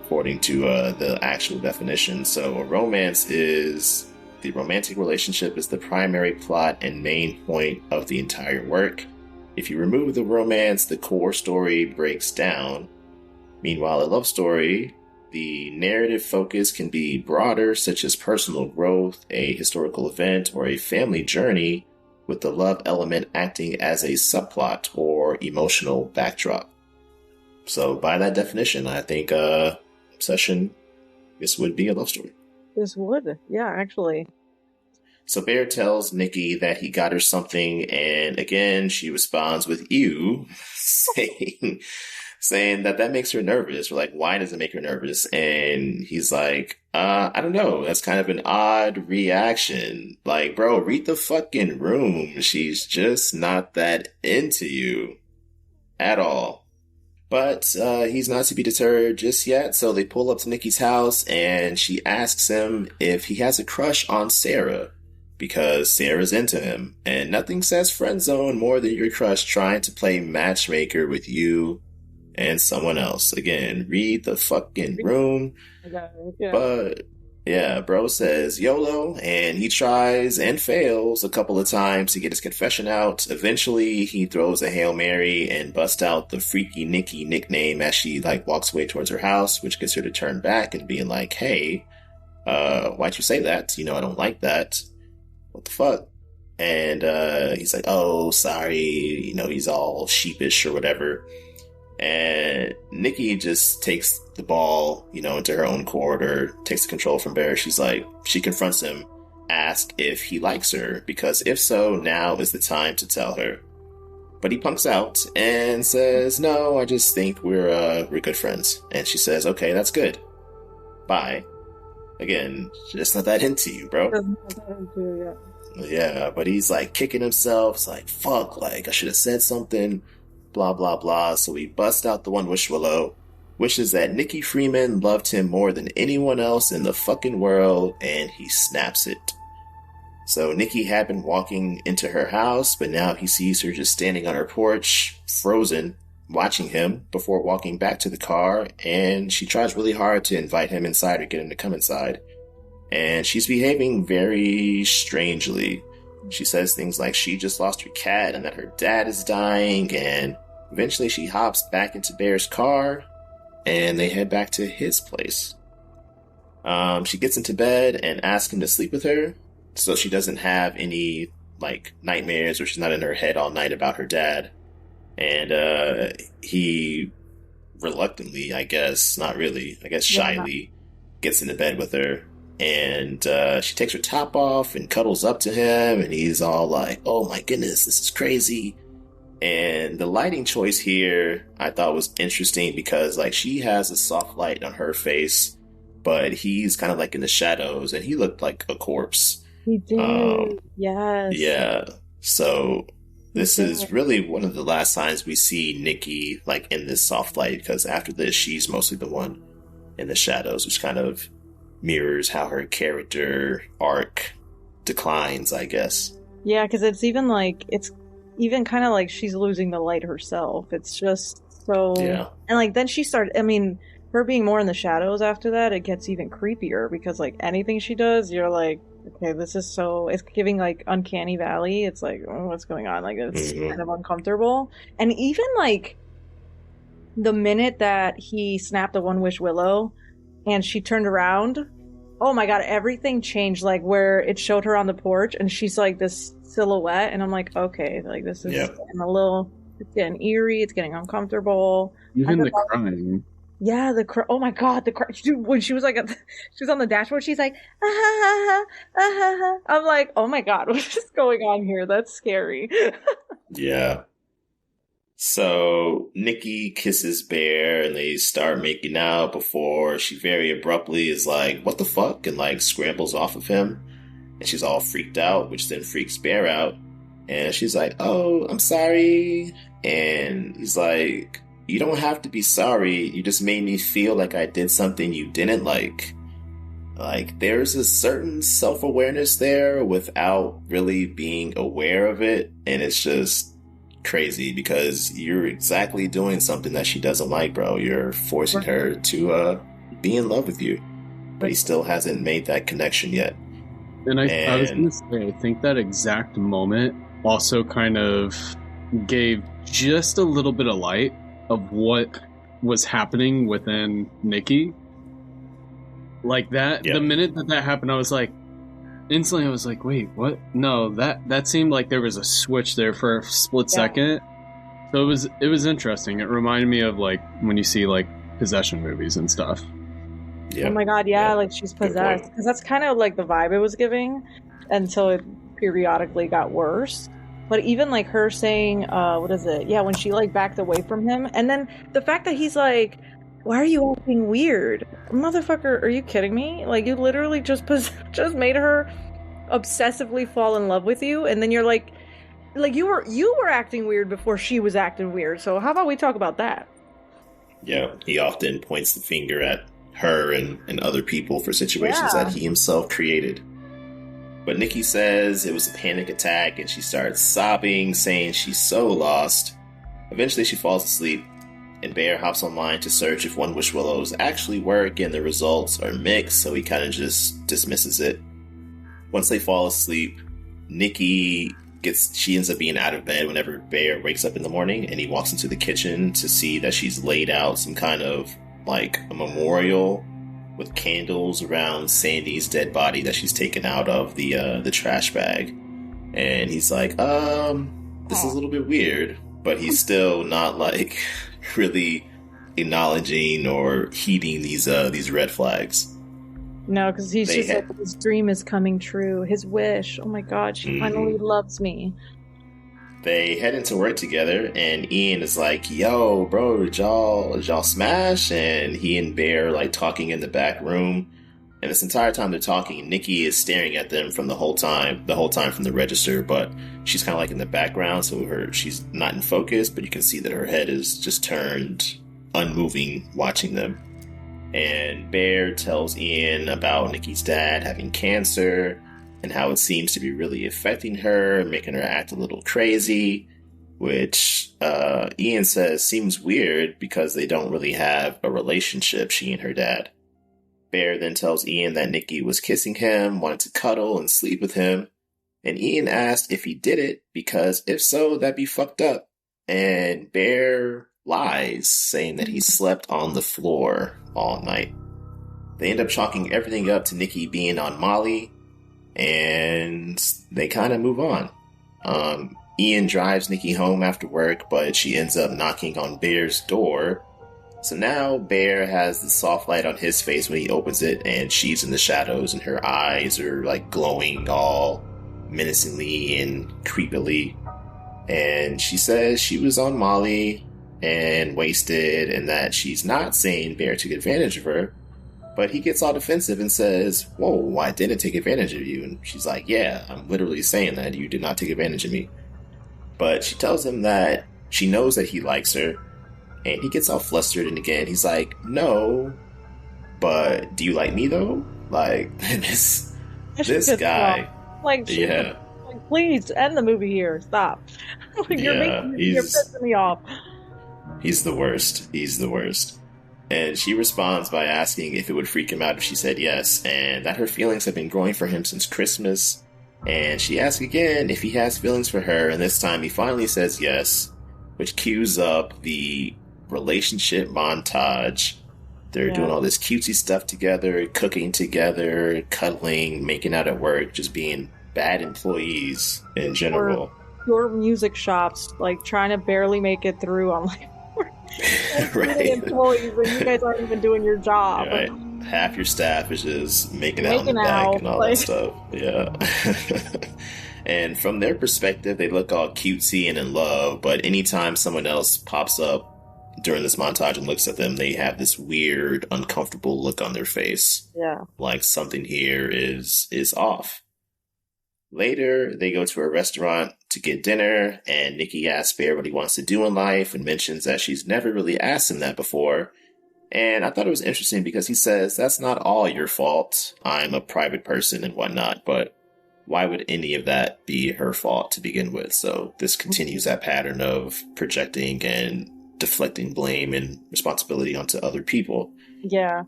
according to the actual definition. So a romance is the romantic relationship is the primary plot and main point of the entire work. If you remove the romance, the core story breaks down. Meanwhile, a love story, the narrative focus can be broader, such as personal growth, a historical event, or a family journey, with the love element acting as a subplot or emotional backdrop. So by that definition, I think Obsession, this would be a love story. This would, yeah, actually. So Bear tells Nikki that he got her something, and again, she responds with "ew," saying that makes her nervous. We're like, why does it make her nervous? And he's like, I don't know. That's kind of an odd reaction. Like, bro, read the fucking room. She's just not that into you at all. But he's not to be deterred just yet. So they pull up to Nikki's house, and she asks him if he has a crush on Sarah, because Sarah's into him. And nothing says friend zone more than your crush trying to play matchmaker with you and someone else. Again, read the fucking room. Yeah. But yeah, bro says YOLO, and he tries and fails a couple of times to get his confession out. Eventually, he throws a Hail Mary and busts out the Freaky Nikki nickname as she walks away towards her house, which gets her to turn back and being like, hey, why'd you say that? I don't like that. What the fuck? And he's like, oh, sorry. He's all sheepish or whatever. And Nikki just takes the ball, into her own court, or takes the control from Bear. She's like, she confronts him, asks if he likes her, because if so, now is the time to tell her. But he punks out and says, no, I just think we're good friends. And she says, okay, that's good. Bye. Again, just not that into you, bro. Yeah, but he's like kicking himself. It's like, fuck, like I should have said something, blah, blah, blah. So he busts out the One Wish Willow, wishes that Nikki Freeman loved him more than anyone else in the fucking world, and he snaps it. So Nikki had been walking into her house, but now he sees her just standing on her porch, frozen, watching him before walking back to the car, and she tries really hard to invite him inside or get him to come inside. And she's behaving very strangely. She says things like she just lost her cat and that her dad is dying, and eventually she hops back into Bear's car and they head back to his place. She gets into bed and asks him to sleep with her so she doesn't have any like nightmares or she's not in her head all night about her dad. And he reluctantly, I guess, not really, I guess shyly, gets into bed with her. And she takes her top off and cuddles up to him, and he's all like, oh my goodness, this is crazy. And the lighting choice here I thought was interesting because like she has a soft light on her face, but he's kind of like in the shadows and he looked like a corpse. He did. Yes. Yeah. So this is really one of the last times we see Nikki like in this soft light, because after this she's mostly the one in the shadows, which kind of mirrors how her character arc declines, I guess. Yeah, because it's even kind of like she's losing the light herself. It's just so... Yeah. And like then she started, I mean, her being more in the shadows after that, it gets even creepier because like anything she does, you're like, okay, this is so... It's giving like Uncanny Valley. It's like, oh, what's going on? Like it's kind of uncomfortable. And even like the minute that he snapped the One Wish Willow and she turned around, oh my god, everything changed. Like where it showed her on the porch and she's like this silhouette, and I'm like, okay, like this is getting a little, it's getting eerie, it's getting uncomfortable. Even the crying. Yeah, oh my god, the cry. When she was like, she was on the dashboard, she's like, ah, ah, ah, ah, ah. I'm like, oh my god, what is going on here? That's scary. Yeah. So Nikki kisses Bear and they start making out before she very abruptly is like, what the fuck? And like scrambles off of him. And she's all freaked out, which then freaks Bear out. And she's like, oh, I'm sorry. And he's like, you don't have to be sorry. You just made me feel like I did something you didn't like. Like there's a certain self-awareness there without really being aware of it. And it's just crazy because you're exactly doing something that she doesn't like, bro. You're forcing her to be in love with you, but he still hasn't made that connection yet. And I was gonna say, I think that exact moment also kind of gave just a little bit of light of what was happening within Nikki. Like that, the minute that happened, I was like, instantly I was like, wait, what? No, that seemed like there was a switch there for a split second. So it was interesting. It reminded me of like when you see like possession movies and stuff. Yeah. Oh my god, like she's possessed. Because that's kind of like the vibe it was giving until it periodically got worse. But even like her saying, what is it? Yeah, when she like backed away from him. And then the fact that he's like, why are you acting weird? Motherfucker, are you kidding me? Like, you literally just made her obsessively fall in love with you, and then you're like you were acting weird before she was acting weird, so how about we talk about that? Yeah, he often points the finger at her and other people for situations that he himself created. But Nikki says it was a panic attack, and she starts sobbing, saying she's so lost. Eventually, she falls asleep, and Bear hops online to search if One Wish Willows actually work, and the results are mixed, so he kind of just dismisses it. Once they fall asleep, Nikki ends up being out of bed whenever Bear wakes up in the morning, and he walks into the kitchen to see that she's laid out some kind of like a memorial with candles around Sandy's dead body that she's taken out of the trash bag. And he's like, this is a little bit weird, but he's still not like really acknowledging or heeding these red flags. No, because he's just like, his dream is coming true. His wish. Oh my god, she finally loves me. They head into work together, and Ian is like, yo, bro, did y'all smash? And he and Bear like talking in the back room. And this entire time they're talking, Nikki is staring at them from the whole time from the register, but she's kind of like in the background, so she's not in focus, but you can see that her head is just turned unmoving watching them. And Bear tells Ian about Nikki's dad having cancer and how it seems to be really affecting her and making her act a little crazy, which Ian says seems weird because they don't really have a relationship, she and her dad. Bear then tells Ian that Nikki was kissing him, wanted to cuddle and sleep with him, and Ian asked if he did it because if so, that'd be fucked up. And Bear lies, saying that he slept on the floor all night. They end up chalking everything up to Nikki being on Molly, and they kind of move on. Ian drives Nikki home after work, but she ends up knocking on Bear's door. So now Bear has the soft light on his face when he opens it, and she's in the shadows, and her eyes are like glowing all menacingly and creepily. And she says she was on Molly and wasted, and that she's not saying Bear took advantage of her. But he gets all defensive and says, "Whoa, I didn't take advantage of you." And she's like, "Yeah, I'm literally saying that. You did not take advantage of me." But she tells him that she knows that he likes her. And he gets all flustered, and again, he's like, "No, but do you like me, though?" Like, this guy. Like, yeah. Like, please, end the movie here. Stop. Like, you're pissing me off. He's the worst. He's the worst. And she responds by asking if it would freak him out if she said yes, and that her feelings have been growing for him since Christmas. And she asks again if he has feelings for her, and this time he finally says yes, which cues up the relationship montage. They're doing all this cutesy stuff together, cooking together, cuddling, making out at work, just being bad employees in general. Your music shops, like, trying to barely make it through on, like, right. employees, and you guys aren't even doing your job. Right. Half your staff is just making out in the back and all that stuff. Yeah. And from their perspective, they look all cutesy and in love, but anytime someone else pops up during this montage and looks at them, they have this weird, uncomfortable look on their face. Yeah. Like something here is off. Later, they go to a restaurant to get dinner, and Nikki asks Bear what he wants to do in life and mentions that she's never really asked him that before. And I thought it was interesting because he says, "That's not all your fault. I'm a private person and whatnot, but why would any of that be her fault to begin with?" So this continues that pattern of projecting and deflecting blame and responsibility onto other people. Yeah.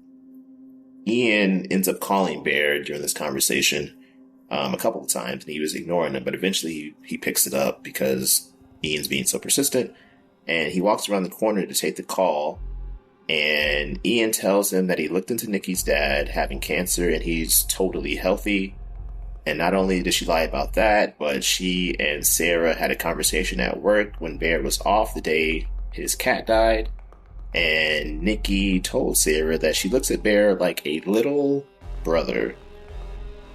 Ian ends up calling Bear during this conversation a couple of times, and he was ignoring him, but eventually he picks it up because Ian's being so persistent, and he walks around the corner to take the call, and Ian tells him that he looked into Nikki's dad having cancer and he's totally healthy. And not only did she lie about that, but she and Sarah had a conversation at work when Bear was off the day his cat died. And Nikki told Sarah that she looks at Bear like a little brother.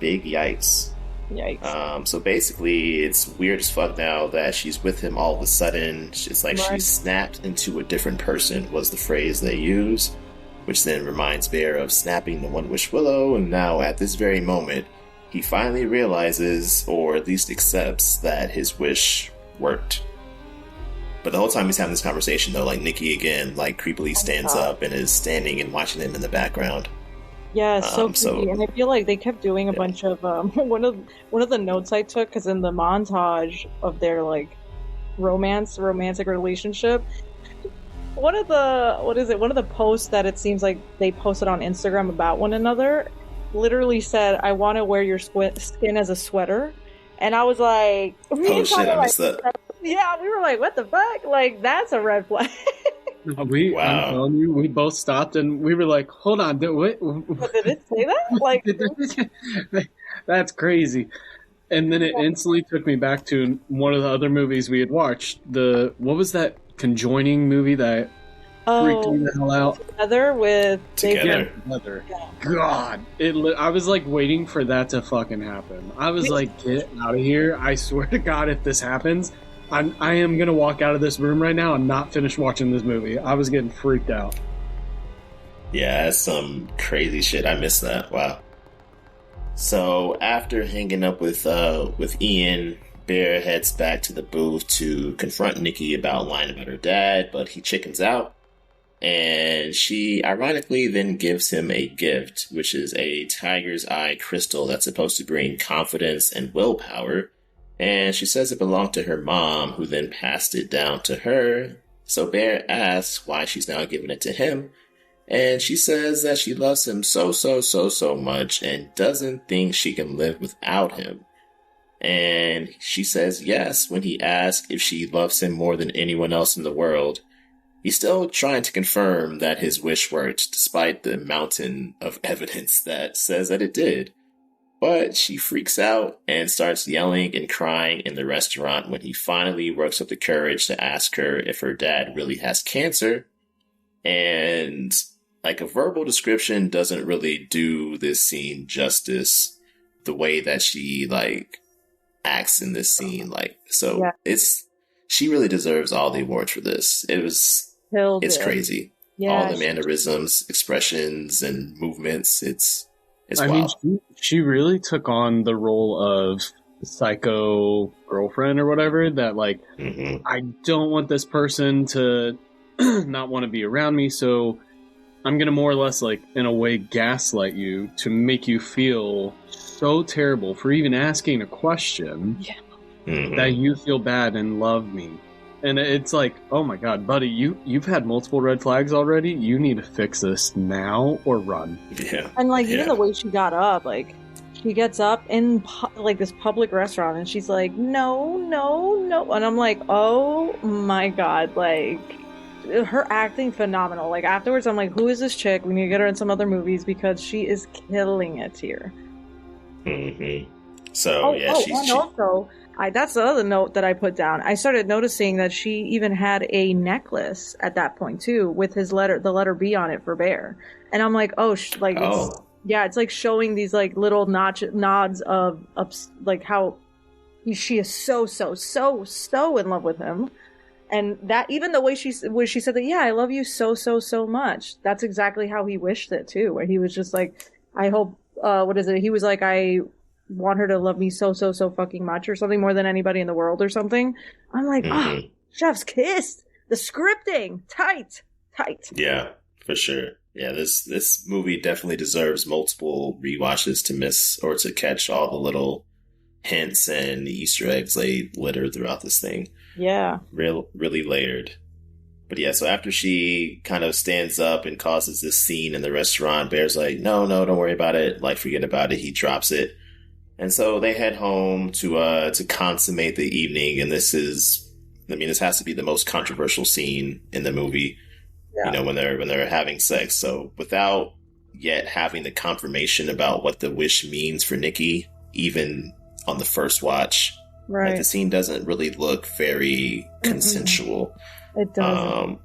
Big yikes. Yikes. So basically, it's weird as fuck now that she's with him all of a sudden. It's like she snapped into a different person, was the phrase they use, which then reminds Bear of snapping the One Wish Willow. And now, at this very moment, he finally realizes, or at least accepts, that his wish worked. But the whole time he's having this conversation, though, like, Nikki again, like, creepily stands up and is standing and watching him in the background. Yeah, so creepy. And I feel like they kept doing a bunch of one of the notes I took, because in the montage of their like romantic relationship, one of the posts that it seems like they posted on Instagram about one another literally said, "I want to wear your skin as a sweater," and I was like, "Oh shit, I missed that." Yeah, we were like, "What the fuck?" Like, that's a red flag. I'm telling you, we both stopped and we were like, "Hold on, did it say that?" Like, that's crazy. And then it instantly took me back to one of the other movies we had watched. What was that conjoining movie that freaked me the hell out? Together. Yeah. God, I was like waiting for that to fucking happen. I was like, get out of here! I swear to God, if this happens, I am going to walk out of this room right now and not finish watching this movie. I was getting freaked out. Yeah, that's some crazy shit. I missed that. Wow. So after hanging up with Ian, Bear heads back to the booth to confront Nikki about lying about her dad, but he chickens out. And she ironically then gives him a gift, which is a tiger's eye crystal that's supposed to bring confidence and willpower. And she says it belonged to her mom, who then passed it down to her. So Bear asks why she's now giving it to him. And she says that she loves him so much and doesn't think she can live without him. And she says yes when he asks if she loves him more than anyone else in the world. He's still trying to confirm that his wish worked, despite the mountain of evidence that says that it did. But she freaks out and starts yelling and crying in the restaurant when he finally works up the courage to ask her if her dad really has cancer. And like a verbal description doesn't really do this scene justice the way that she like acts in this scene. Like, so yeah. She really deserves all the awards for this. It's crazy. Yeah, all the mannerisms, expressions, and movements. It's wild. I mean, she really took on the role of psycho girlfriend or whatever. That like, I don't want this person to not want to be around me, so I'm gonna more or less like in a way gaslight you to make you feel so terrible for even asking a question that you feel bad and love me. And it's like, oh my god, buddy, you've had multiple red flags already. You need to fix this now or run. Yeah. And like even the way she got up, like she gets up in like this public restaurant and she's like, no, and I'm like, oh my god, like her acting phenomenal. Like afterwards, I'm like, who is this chick? We need to get her in some other movies because she is killing it here. So also. That's the other note that I put down. I started noticing that she even had a necklace at that point too, with the letter B on it for Bear. And I'm like, it's like showing these like little nods of like how she is so in love with him, and that even the way she said that, I love you so much. That's exactly how he wished it too, where he was just like, I hope he was like, I want her to love me so fucking much or something, more than anybody in the world or something. I'm like, chef's kiss. The scripting, tight. Yeah, for sure. Yeah, this movie definitely deserves multiple rewatches to miss or to catch all the little hints and Easter eggs littered throughout this thing. Yeah. Really layered. But yeah, so after she kind of stands up and causes this scene in the restaurant, Bear's like, no, don't worry about it. Like, forget about it. He drops it. And so they head home to consummate the evening. And this has to be the most controversial scene in the movie, when they're having sex. So without yet having the confirmation about what the wish means for Nikki, even on the first watch, like, the scene doesn't really look very consensual. It doesn't.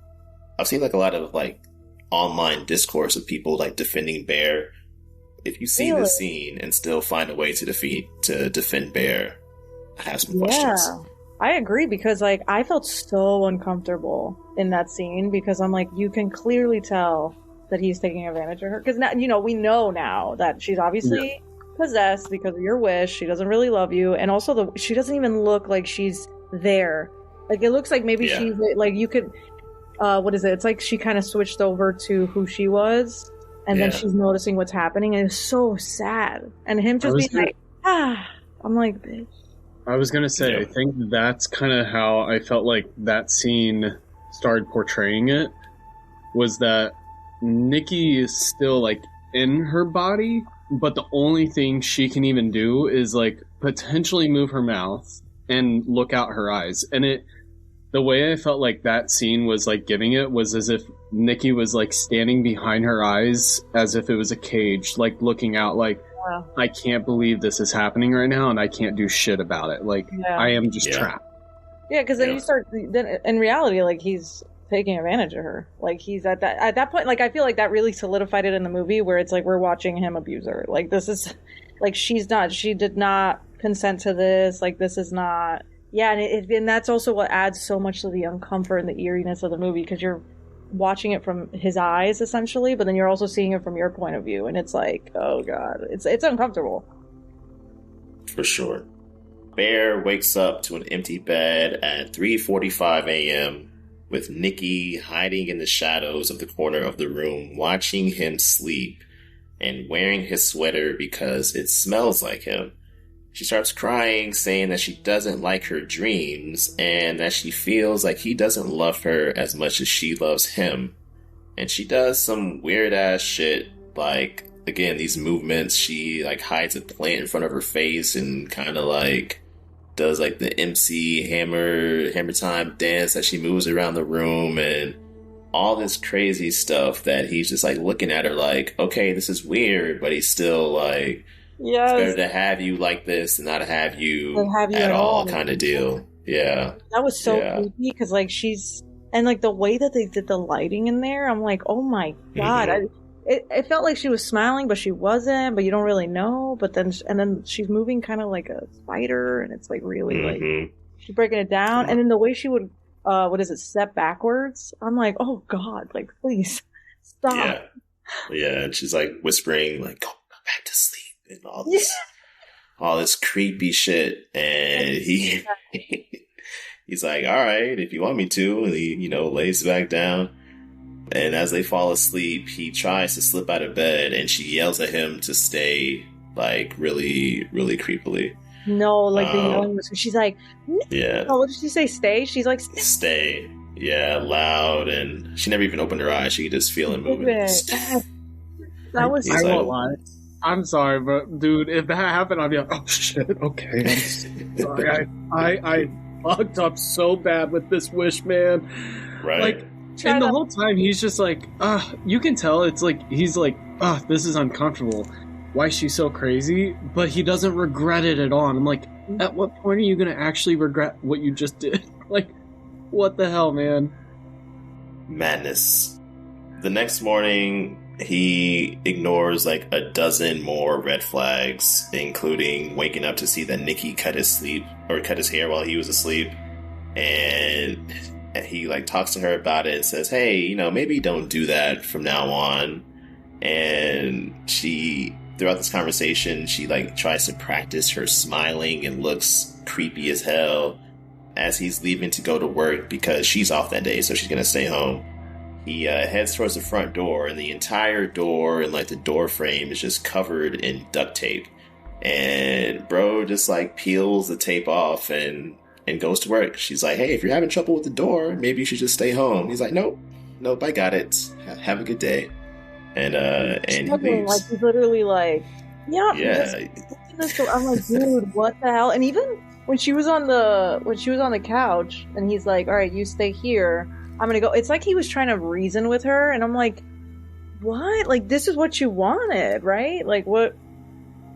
I've seen like a lot of like online discourse of people like defending Bear. If you see this scene and still find a way to defend Bear, I have some questions. I agree, because like I felt so uncomfortable in that scene because I'm like, you can clearly tell that he's taking advantage of her, because now we know now that she's obviously possessed because of your wish. She doesn't really love you, and also she doesn't even look like she's there. Like it looks like maybe she's like, you could what is it? It's like she kind of switched over to who she was. And then she's noticing what's happening, and it's so sad. And him just being like, I'm like, bitch. I was going to say, I think that's kind of how I felt like that scene started portraying it, was that Nikki is still, like, in her body, but the only thing she can even do is, like, potentially move her mouth and look out her eyes. And the way I felt like that scene was like giving it was as if Nikki was like standing behind her eyes as if it was a cage, like looking out like, I can't believe this is happening right now and I can't do shit about it. Like, I am just trapped. Yeah, because then then in reality, like, he's taking advantage of her. Like, he's at that point, like, I feel like that really solidified it in the movie, where it's like we're watching him abuse her. Like, this is, like, she did not consent to this. Like, this is not... Yeah, and that's also what adds so much to the uncomfort and the eeriness of the movie, because you're watching it from his eyes, essentially, but then you're also seeing it from your point of view, and it's like, oh god, it's uncomfortable. For sure. Bear wakes up to an empty bed at 3:45 a.m. with Nikki hiding in the shadows of the corner of the room, watching him sleep and wearing his sweater because it smells like him. She starts crying, saying that she doesn't like her dreams and that she feels like he doesn't love her as much as she loves him. And she does some weird ass shit, like, again, these movements. She like hides a plant in front of her face and kind of like does like the MC hammer time dance that she moves around the room and all this crazy stuff that he's just like looking at her like, okay, this is weird, but he's still like, yes, it's better to have you like this than not have you at all kind of deal. Yeah. That was so creepy because like and like the way that they did the lighting in there, I'm like, oh my God. It felt like she was smiling, but she wasn't, but you don't really know. But then, and then she's moving kind of like a spider, and it's like really like, she's breaking it down. And then the way she would, step backwards, I'm like, oh God, like, please stop. Yeah. And she's like whispering, like, go back to sleep and all this creepy shit. And he's like, all right, if you want me to. And he, lays back down. And as they fall asleep, he tries to slip out of bed and she yells at him to stay, like, really, really creepily. No, like, the yelling was, she's like, yeah. Oh, what did she say? Stay? She's like, stay. Yeah, loud. And she never even opened her eyes. She could just feel him moving. That was I won't lie. I'm sorry, but dude, if that happened, I'd be like, oh shit, okay. I'm sorry. I fucked up so bad with this wish, man. Right. Like, and the whole time he's just like, you can tell it's like, he's like, this is uncomfortable. Why is she so crazy? But he doesn't regret it at all. And I'm like, at what point are you going to actually regret what you just did? Like, what the hell, man? Madness. The next morning, he ignores like a dozen more red flags, including waking up to see that Nikki cut his hair while he was asleep. And he like talks to her about it and says, hey, maybe don't do that from now on. And she, throughout this conversation, she like tries to practice her smiling and looks creepy as hell as he's leaving to go to work because she's off that day, so she's gonna stay home. He heads towards the front door, and the entire door and like the door frame is just covered in duct tape. And bro just like peels the tape off and goes to work. She's like, hey, if you're having trouble with the door, maybe you should just stay home. He's like, nope, I got it. Have a good day. And he leaves. Like, he's literally like, yeah. I'm like, dude, what the hell? And even when she was on the couch, and he's like, all right, you stay here, I'm gonna go. It's like he was trying to reason with her, and I'm like, what? Like, this is what you wanted, right? Like, what?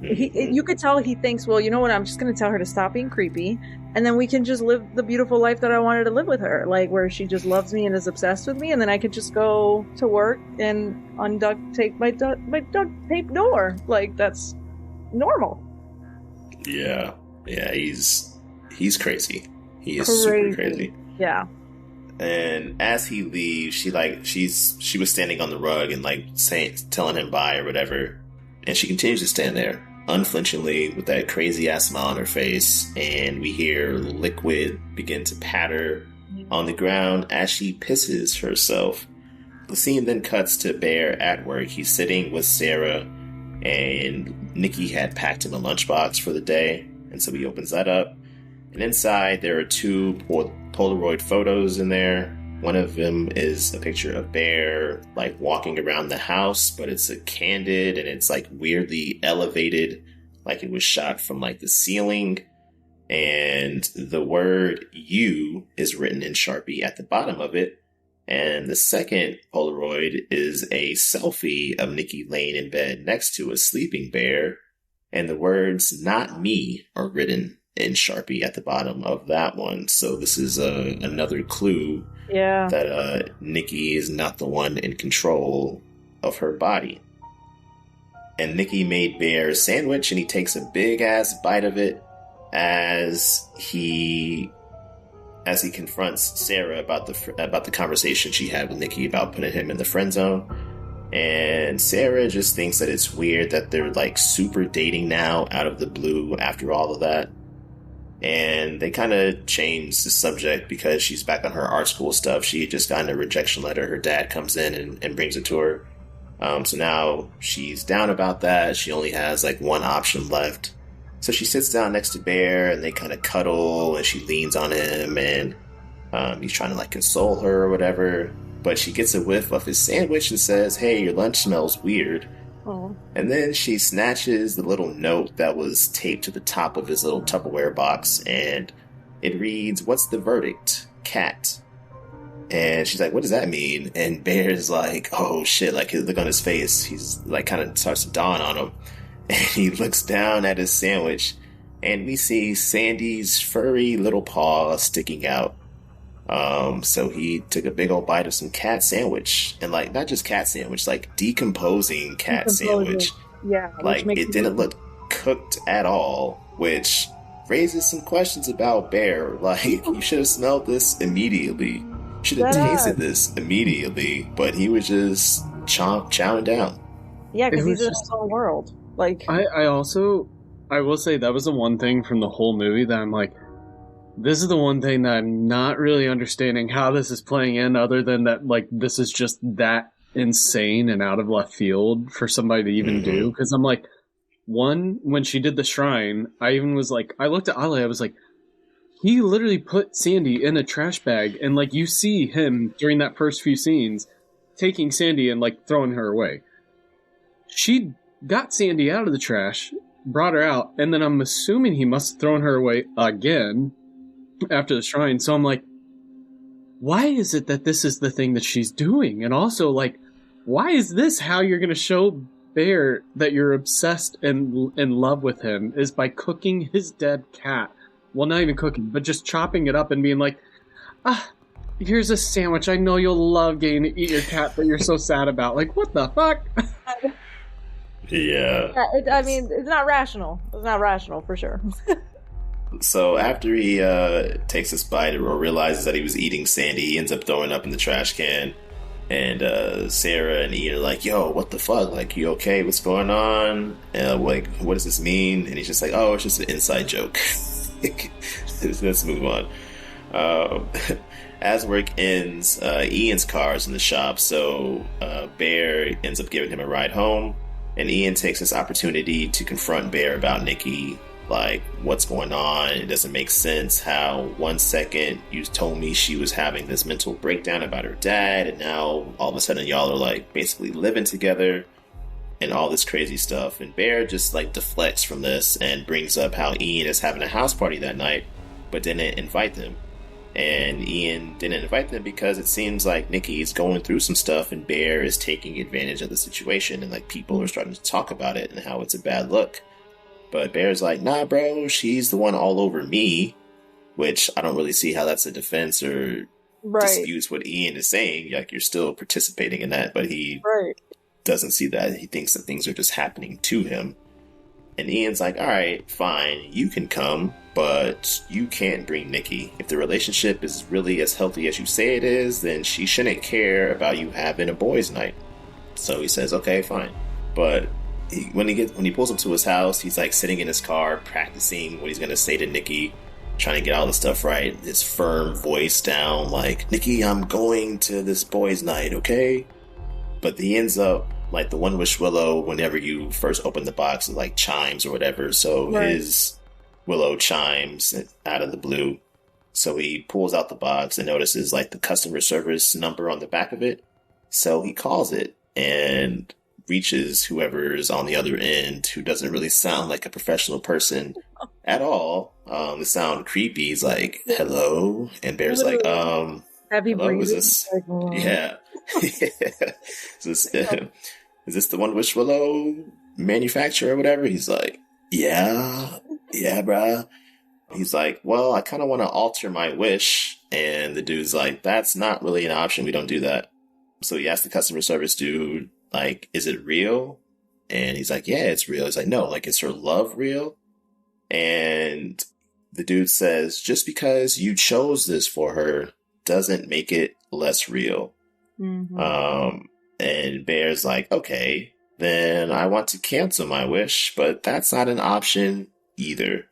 You could tell he thinks, well, you know what? I'm just gonna tell her to stop being creepy, and then we can just live the beautiful life that I wanted to live with her, like where she just loves me and is obsessed with me, and then I could just go to work and unduct tape my duct tape door. Like, that's normal. Yeah, he's crazy. He is super crazy. Yeah. And as he leaves, she was standing on the rug and like telling him bye or whatever, and she continues to stand there unflinchingly with that crazy ass smile on her face, and we hear liquid begin to patter on the ground as she pisses herself. The scene then cuts to Bear at work. He's sitting with Sarah, and Nikki had packed him a lunchbox for the day, and so he opens that up, and inside there are two Polaroid photos in there. One of them is a picture of Bear like walking around the house, but it's a candid and it's like weirdly elevated, like it was shot from like the ceiling. And the word "you" is written in Sharpie at the bottom of it. And the second Polaroid is a selfie of Nikki laying in bed next to a sleeping Bear. And the words "not me" are written in Sharpie at the bottom of that one. So this is another clue that Nikki is not the one in control of her body. And Nikki made Bear a sandwich, and he takes a big ass bite of it as he confronts Sarah about the conversation she had with Nikki about putting him in the friend zone. And Sarah just thinks that it's weird that they're like super dating now out of the blue after all of that. And they kind of change the subject because she's back on her art school stuff. She had just gotten a rejection letter. Her dad comes in and brings it to her. So now she's down about that. She only has like one option left. So she sits down next to Bear and they kind of cuddle and she leans on him and he's trying to like console her or whatever. But she gets a whiff of his sandwich and says, "Hey, your lunch smells weird." Oh. And then she snatches the little note that was taped to the top of his little Tupperware box and it reads, "What's the verdict? Cat." And she's like, "What does that mean?" And Bear's like, "Oh shit," like his look on his face. He's like kind of starts to dawn on him. And he looks down at his sandwich and we see Sandy's furry little paw sticking out. So he took a big old bite of some cat sandwich, and like not just cat sandwich, like decomposing cat sandwich. Yeah, like it didn't look cooked at all, which raises some questions about Bear. Like you should have smelled this immediately, should have tasted this immediately, but he was just chowing down. Yeah, because he's in his own world. Like I will say that was the one thing from the whole movie that I'm like, this is the one thing that I'm not really understanding how this is playing in, other than that, like, this is just that insane and out of left field for somebody to even do. Because I'm like, one, when she did the shrine, I even was like, I looked at Alé, I was like, he literally put Sandy in a trash bag, and like, you see him during that first few scenes taking Sandy and like throwing her away. She got Sandy out of the trash, brought her out, and then I'm assuming he must have thrown her away again after the shrine. So I'm like, why is it that this is the thing that she's doing? And also, like, why is this how you're going to show Bear that you're obsessed and in love with him, is by cooking his dead cat? Well, not even cooking, but just chopping it up and being like, here's a sandwich. I know you'll love getting to eat your cat that you're so sad about. Like, what the fuck? Yeah. I mean, it's not rational. It's not rational for sure. So after he takes this bite or realizes that he was eating Sandy, he ends up throwing up in the trash can. And Sarah and Ian are like, "Yo, what the fuck? Like, you okay? What's going on? Like, what does this mean?" And he's just like, "Oh, it's just an inside joke." Let's move on. As work ends, Ian's car's in the shop, so Bear ends up giving him a ride home. And Ian takes this opportunity to confront Bear about Nikki. Like, what's going on? It doesn't make sense how 1 second you told me she was having this mental breakdown about her dad, and now all of a sudden y'all are like basically living together and all this crazy stuff. And Bear just like deflects from this and brings up how Ian is having a house party that night but didn't invite them. And Ian didn't invite them because it seems like Nikki is going through some stuff and Bear is taking advantage of the situation, and like people are starting to talk about it and how it's a bad look. But Bear's like, "Nah, bro, she's the one all over me," which I don't really see how that's a defense or disputes what Ian is saying. Like, you're still participating in that, but he doesn't see that. He thinks that things are just happening to him. And Ian's like, "All right, fine, you can come, but you can't bring Nikki. If the relationship is really as healthy as you say it is, then she shouldn't care about you having a boys' night." So he says, "Okay, fine." But when he pulls up to his house, he's like sitting in his car practicing what he's gonna say to Nikki, trying to get all the stuff right. His firm voice down, like, "Nikki, I'm going to this boys' night, okay?" But he ends up like the One Wish Willow. Whenever you first open the box, it like chimes or whatever. So his Willow chimes out of the blue. So he pulls out the box and notices like the customer service number on the back of it. So he calls it and reaches whoever's on the other end, who doesn't really sound like a professional person at all. They sound creepy. He's like, "Hello," and Bear's like, "Happy hello, breathing?" is this? Yeah. Is this the One Wish Willow manufacturer or whatever? He's like, yeah, bruh. He's like, "Well, I kind of want to alter my wish." And the dude's like, "That's not really an option. We don't do that." So he asked the customer service dude, like, "Is it real?" And he's like, "Yeah, it's real." He's like, "No, like, is her love real?" And the dude says, "Just because you chose this for her doesn't make it less real." And Bear's like, okay, then I want to cancel my wish, but that's not an option either.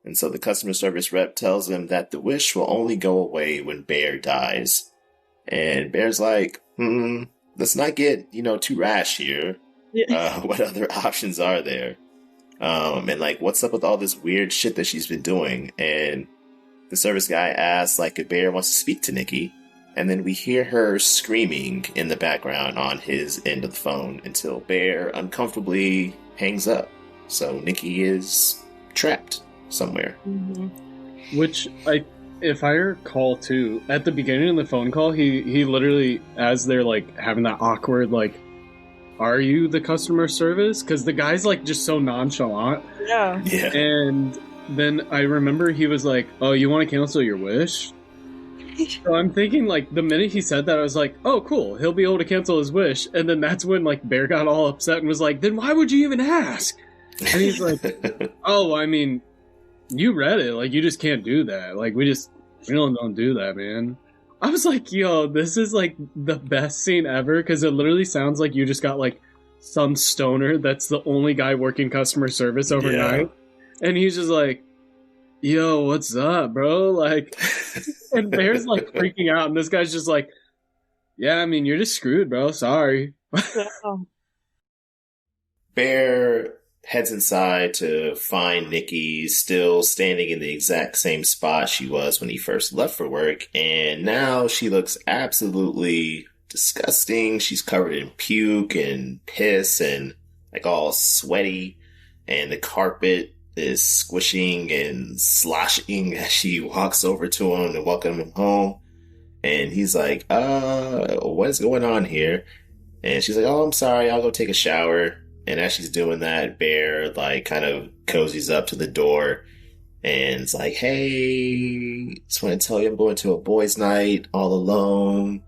And so the customer service rep tells him that the wish will only go away when Bear dies. And Bear's like, let's not get, too rash here. Yeah. What other options are there? And like, what's up with all this weird shit that she's been doing? And the service guy asks, like, if Bear wants to speak to Nikki. And then we hear her screaming in the background on his end of the phone until Bear uncomfortably hangs up. So Nikki is trapped somewhere. Mm-hmm. Which, if I recall too, at the beginning of the phone call, he literally, as they're like having that awkward, like, are you the customer service? Because the guy's like just so nonchalant. Yeah. And then I remember he was like, oh, you want to cancel your wish? So I'm thinking, like, the minute he said that, I was like, oh, cool, he'll be able to cancel his wish. And then that's when, like, Bear got all upset and was like, then why would you even ask? And he's like, oh, I mean, you read it. Like, you just can't do that. Like, we don't do that, man. I was like, yo, this is, like, the best scene ever, because it literally sounds like you just got, like, some stoner that's the only guy working customer service overnight. Yeah. And he's just like, yo, what's up, bro? Like, and Bear's like freaking out, and this guy's just like, yeah, I mean, you're just screwed, bro. Sorry. Bear heads inside to find Nikki still standing in the exact same spot she was when he first left for work, and now she looks absolutely disgusting. She's covered in puke and piss and like all sweaty, and the carpet is squishing and sloshing as she walks over to him to welcome him home. And he's like, what is going on here? And she's like, oh, I'm sorry, I'll go take a shower. And as she's doing that, Bear like kind of cozies up to the door and it's like, hey, just want to tell you I'm going to a boys' night all alone.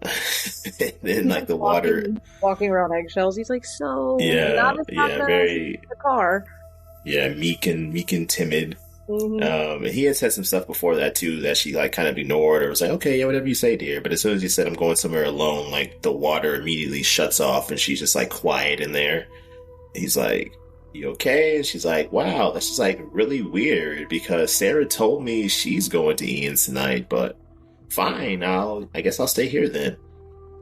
And then like the walking around eggshells, he's like, so very the car. Yeah, meek and timid. Mm-hmm. And he had said some stuff before that too that she like kind of ignored or was like, okay, yeah, whatever you say, dear. But as soon as he said I'm going somewhere alone, like the water immediately shuts off and she's just like quiet in there. He's like, you okay? And she's like, wow, that's just like really weird because Sarah told me she's going to Ian's tonight, but fine, I guess I'll stay here then.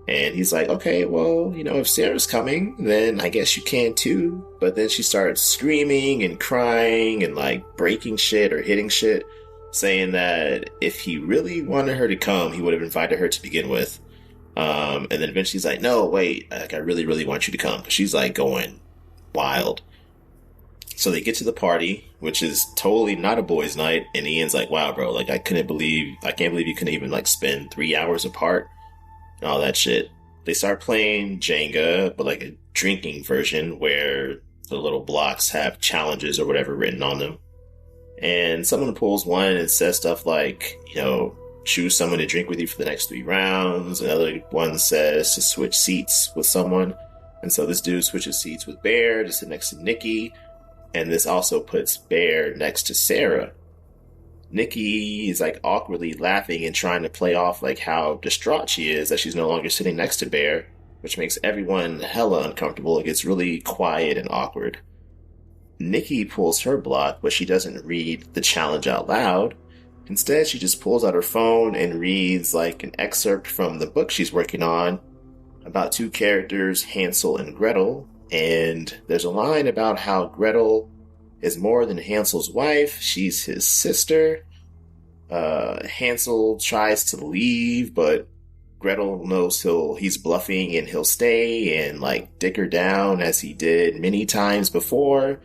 And he's like, okay, well, if Sarah's coming, then I guess you can too. But then she starts screaming and crying and like breaking shit or hitting shit, saying that if he really wanted her to come, he would have invited her to begin with. And then eventually he's like, no, wait, like, I really, really want you to come. She's like going wild. So they get to the party, which is totally not a boys' night. And Ian's like, wow, bro, like I can't believe you couldn't even like spend 3 hours apart. And all that shit. They start playing Jenga, but like a drinking version where the little blocks have challenges or whatever written on them. And someone pulls one and says stuff like, choose someone to drink with you for the next 3 rounds. Another one says to switch seats with someone. And so this dude switches seats with Bear to sit next to Nikki. And this also puts Bear next to Sarah. Nikki is like awkwardly laughing and trying to play off like how distraught she is that she's no longer sitting next to Bear, which makes everyone hella uncomfortable. It gets really quiet and awkward. Nikki pulls her block, but she doesn't read the challenge out loud. Instead, she just pulls out her phone and reads like an excerpt from the book she's working on about 2 characters, Hansel and Gretel. And there's a line about how Gretel is more than Hansel's wife. She's his sister. Hansel tries to leave, but Gretel knows he's bluffing and he'll stay and like dick her down as he did many times before.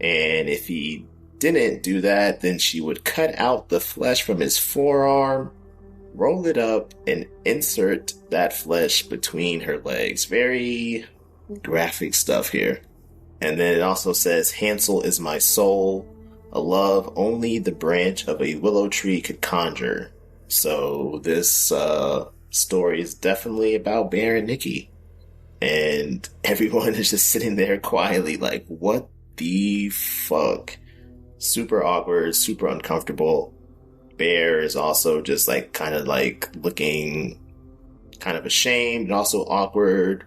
And if he didn't do that, then she would cut out the flesh from his forearm, roll it up, and insert that flesh between her legs. Very graphic stuff here. And then it also says, Hansel is my soul, a love only the branch of a willow tree could conjure. So this story is definitely about Bear and Nikki. And everyone is just sitting there quietly like, what the fuck? Super awkward, super uncomfortable. Bear is also just like kind of like looking kind of ashamed and also awkward.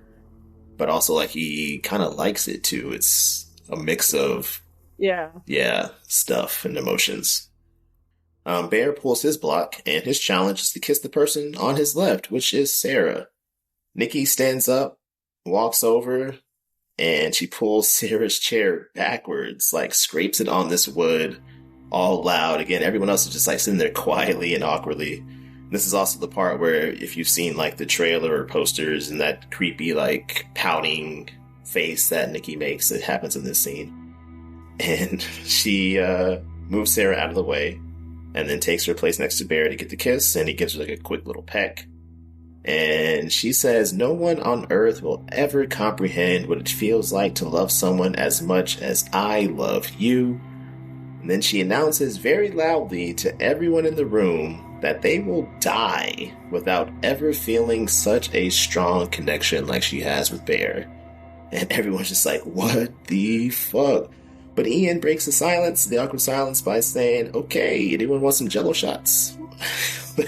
but also like he kind of likes it too. It's a mix of stuff and emotions. Bear pulls his block, and his challenge is to kiss the person on his left, which is Sarah. Nikki stands up, walks over, and she pulls Sarah's chair backwards, like scrapes it on this wood, all loud. Again, everyone else is just like sitting there quietly and awkwardly. This is also the part where, if you've seen like the trailer or posters and that creepy like pouting face that Nikki makes, it happens in this scene. And she moves Sarah out of the way and then takes her place next to Bear to get the kiss, and he gives her like a quick little peck. And she says, "No one on earth will ever comprehend what it feels like to love someone as much as I love you." And then she announces very loudly to everyone in the room that they will die without ever feeling such a strong connection like she has with Bear. And everyone's just like, what the fuck? But Ian breaks the awkward silence, by saying, "Okay, anyone want some Jello shots?" At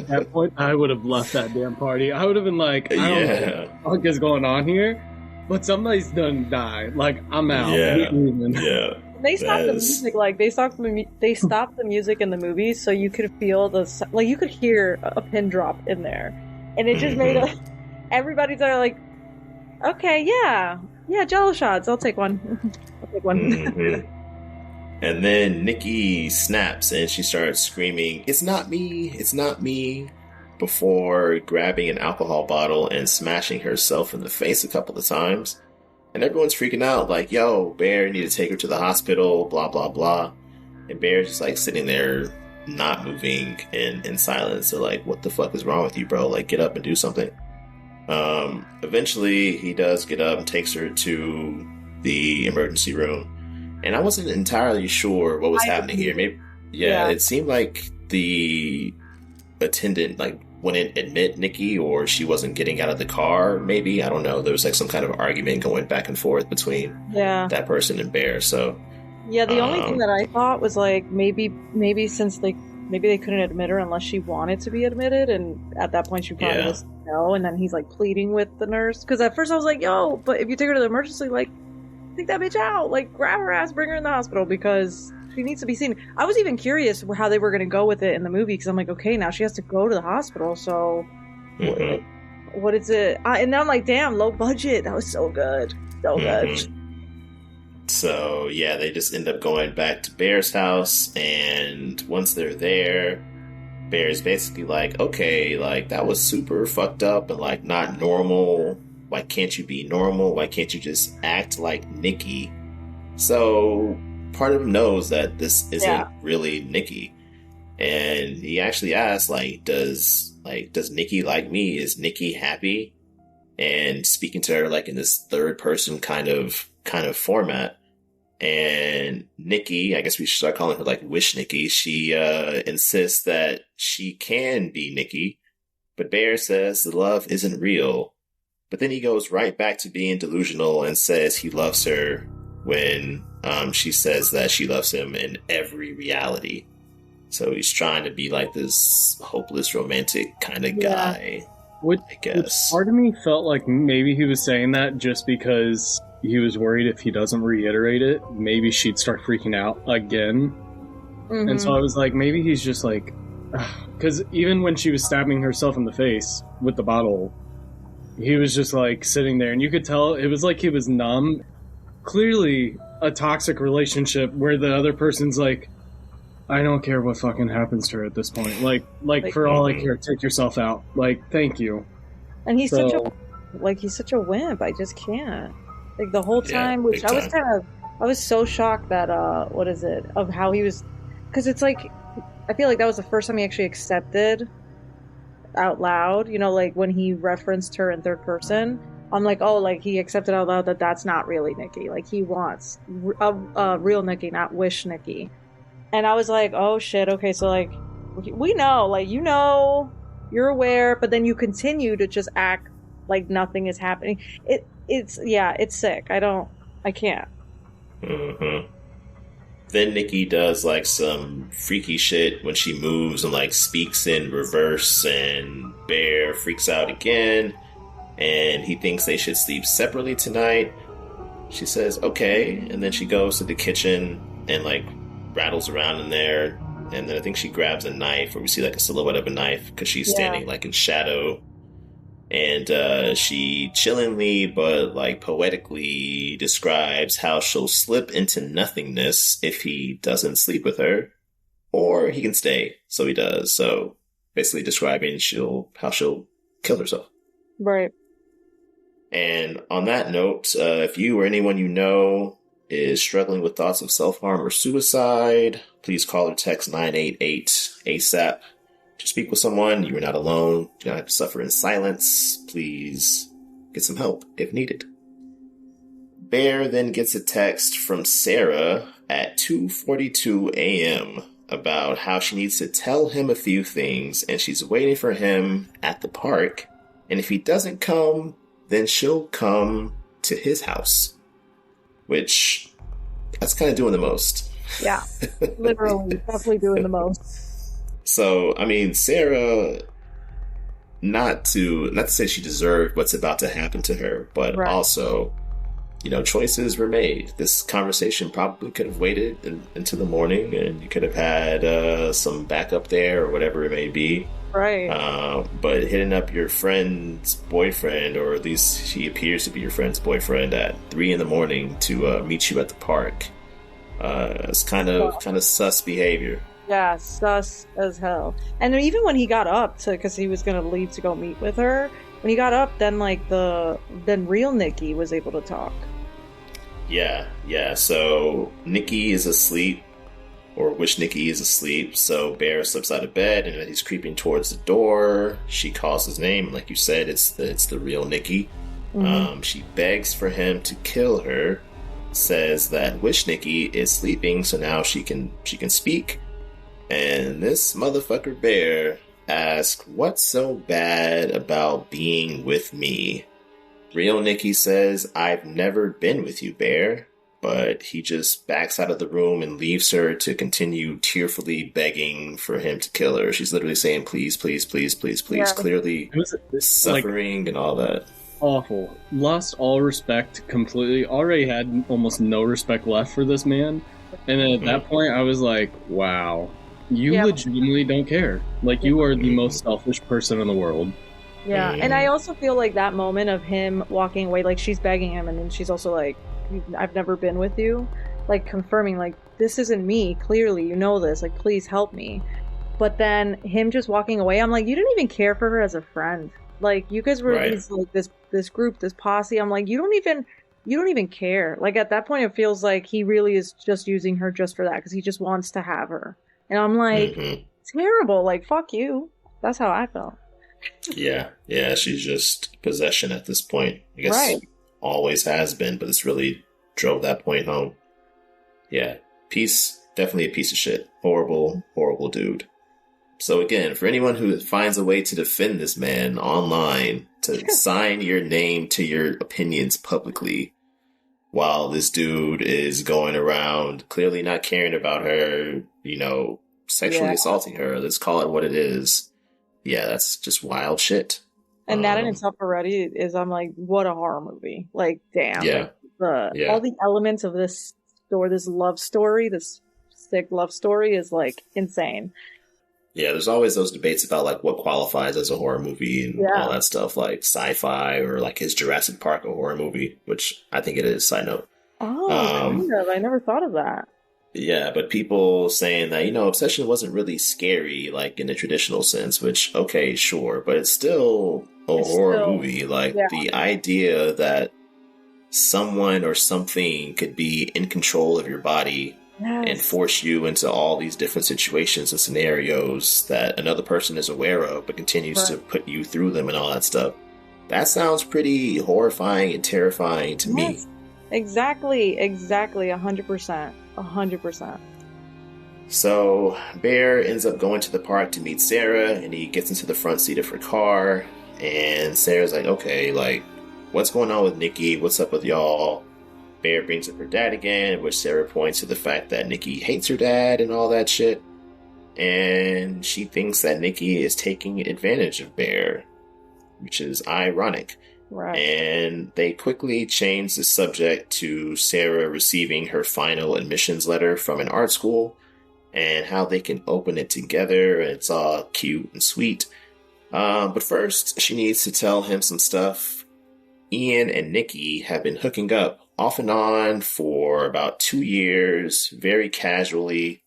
that point, I would have left that damn party. I would have been like, I don't know what the fuck is going on here, but somebody's done died. Like, I'm out. Yeah. They stopped the music, like they stopped the music in the movie, so you could feel you could hear a pin drop in there, and it just made everybody there like, okay, yeah, Jello shots. I'll take one. Mm-hmm. And then Nikki snaps and she starts screaming, "It's not me! It's not me!" before grabbing an alcohol bottle and smashing herself in the face a couple of times. And everyone's freaking out, like, "Yo, Bear, you need to take her to the hospital, blah, blah, blah." And Bear's just like sitting there, not moving in silence. They're like, "What the fuck is wrong with you, bro? Like, get up and do something." Eventually, he does get up and takes her to the emergency room. And I wasn't entirely sure what was happening here. Maybe, it seemed like the attendant like wouldn't admit Nikki, or she wasn't getting out of the car. Maybe, I don't know. There was like some kind of argument going back and forth between that person and Bear. So the only thing that I thought was like maybe since maybe they couldn't admit her unless she wanted to be admitted, and at that point she probably was no. And then he's like pleading with the nurse, because at first I was like, "Yo, but if you take her to the emergency, like, take that bitch out, like grab her ass, bring her in the hospital, because she needs to be seen." I was even curious how they were going to go with it in the movie, because I'm like, okay, now she has to go to the hospital, so what is it? And then I'm like, damn, low budget. That was so good. Good. So they just end up going back to Bear's house, and once they're there, Bear's basically like, "Okay, like that was super fucked up and like not normal. Why can't you be normal? Why can't you just act like Nikki?" So part of him knows that this isn't really Nikki. And he actually asks, like, does Nikki like me? Is Nikki happy? And speaking to her like in this third person kind of format. And Nikki, I guess we should start calling her like Wish Nikki. She insists that she can be Nikki, but Bear says the love isn't real. But then he goes right back to being delusional and says he loves her when she says that she loves him in every reality. So he's trying to be like this hopeless romantic kind of guy, I guess. Part of me felt like maybe he was saying that just because he was worried if he doesn't reiterate it, maybe she'd start freaking out again. Mm-hmm. And so I was like, maybe he's just like... Because even when she was stabbing herself in the face with the bottle, he was just like sitting there, and you could tell it was like he was numb. Clearly a toxic relationship where the other person's like, "I don't care what fucking happens to her at this point. Like for all I care, take yourself out. Like, thank you." And he's such a wimp. I just can't. Like the whole time, which I was so shocked that of how he was, because it's like, I feel like that was the first time he actually accepted out loud, like when he referenced her in third person. I'm like, oh, like he accepted out loud that that's not really Nikki. Like he wants a real Nikki, not Wish Nikki. And I was like, oh shit, okay, so like we know, like you're aware, but then you continue to just act like nothing is happening. It's sick. I can't. Mm-hmm. Then Nikki does like some freaky shit when she moves and like speaks in reverse, and Bear freaks out again. and he thinks they should sleep separately tonight. She says, okay, and then she goes to the kitchen and, like, rattles around in there, and then I think she grabs a knife, or we see, like, a silhouette of a knife, because she's standing, like, in shadow, and she chillingly, but, like, poetically describes how she'll slip into nothingness if he doesn't sleep with her, or he can stay, so he does, so basically describing how she'll kill herself. Right. And on that note, if you or anyone you know is struggling with thoughts of self-harm or suicide, please call or text 988 ASAP to speak with someone. You are not alone. You don't have to suffer in silence. Please get some help if needed. Bear then gets a text from Sarah at 2:42 a.m. about how she needs to tell him a few things, and she's waiting for him at the park. And if he doesn't come, then she'll come to his house, which that's kind of doing the most. Yeah, literally, definitely doing the most. So, I mean, Sarah, not to say she deserved what's about to happen to her, but also, you know, choices were made. This conversation probably could have waited into the morning, and you could have had some backup there or whatever it may be. Right. But hitting up your friend's boyfriend, or at least he appears to be your friend's boyfriend, at 3 a.m. to meet you at the park, it's kind of sus behavior. Yeah, sus as hell. And even when he got up because he was going to leave to go meet with her, when he got up, then real Nikki was able to talk. Yeah. So Nikki is asleep, or wish Nikki is asleep. So Bear slips out of bed, and as he's creeping towards the door, she calls his name. Like you said, it's the real Nikki. Mm-hmm. She begs for him to kill her. Says that wish Nikki is sleeping, so now she can speak. And this motherfucker Bear asks, "What's so bad about being with me?" Real Nikki says, "I've never been with you, Bear." But he just backs out of the room and leaves her to continue tearfully begging for him to kill her. She's literally saying, please, please, please, please, please. Yeah. Clearly suffering and all that. Awful. Lost all respect completely. Already had almost no respect left for this man. And then at that point, I was like, wow, you legitimately don't care. Like, you are the most selfish person in the world. Yeah, and I also feel like that moment of him walking away, like, she's begging him, and then she's also like, I've never been with you, like, confirming, like, this isn't me, clearly, you know this, like, please help me. But then him just walking away, I'm like, you didn't even care for her as a friend. Like, you guys were this group, this posse. I'm like, you don't even care. Like, at that point, it feels like he really is just using her just for that, because he just wants to have her. And I'm like, terrible, like, fuck you. That's how I felt. Yeah, she's just possession at this point. I guess always has been, but it's really drove that point home. Yeah, definitely a piece of shit. Horrible, horrible dude. So again, for anyone who finds a way to defend this man online, to sign your name to your opinions publicly, while this dude is going around clearly not caring about her, you know, sexually assaulting her, let's call it what it is. Yeah, that's just wild shit. And that in itself already is, I'm like, what a horror movie. Like, damn. Yeah. Like, all the elements of this love story, this sick love story is, like, insane. Yeah, there's always those debates about, like, what qualifies as a horror movie and all that stuff, like sci-fi, or like, is Jurassic Park a horror movie? Which I think it is, side note. Oh, I never thought of that. Yeah, but people saying that, you know, Obsession wasn't really scary, like, in the traditional sense, which, okay, sure, but it's still a horror movie. Like, the idea that someone or something could be in control of your body and force you into all these different situations and scenarios that another person is aware of, but continues to put you through them and all that stuff. That sounds pretty horrifying and terrifying to me. Exactly, 100%. 100%. So Bear ends up going to the park to meet Sarah, and he gets into the front seat of her car, and Sarah's like, okay, like, what's going on with Nikki? What's up with y'all? Bear brings up her dad again, which Sarah points to the fact that Nikki hates her dad and all that shit. And she thinks that Nikki is taking advantage of Bear, which is ironic. Right. And they quickly change the subject to Sarah receiving her final admissions letter from an art school and how they can open it together. And it's all cute and sweet. But first, she needs to tell him some stuff. Ian and Nikki have been hooking up off and on for about 2 years, very casually.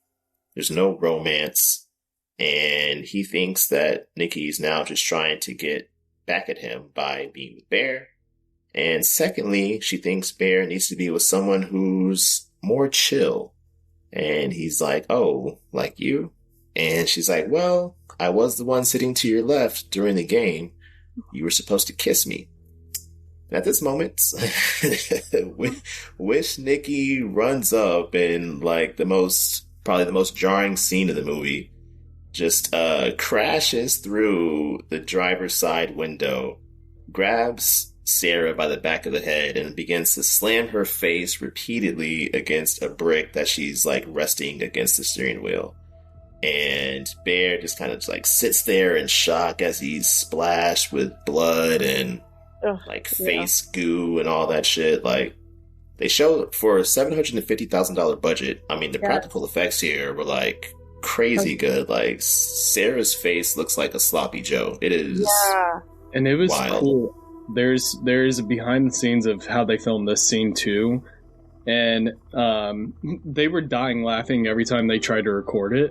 There's no romance. And he thinks that Nikki's now just trying to get back at him by being with Bear. And secondly, she thinks Bear needs to be with someone who's more chill. And he's like, oh, like you? And she's like, well, I was the one sitting to your left during the game. You were supposed to kiss me. And at this moment, Wish Nikki runs up and like probably the most jarring scene of the movie, just crashes through the driver's side window, grabs Sarah by the back of the head and begins to slam her face repeatedly against a brick that she's like resting against the steering wheel. And Bear just kind of like sits there in shock as he's splashed with blood and face goo and all that shit. Like, they show for a $750,000 budget. I mean, the practical effects here were like crazy good. Like, Sarah's face looks like a sloppy Joe. It is. Yeah. And it was wild. Cool. There's a behind the scenes of how they filmed this scene too. And they were dying laughing every time they tried to record it,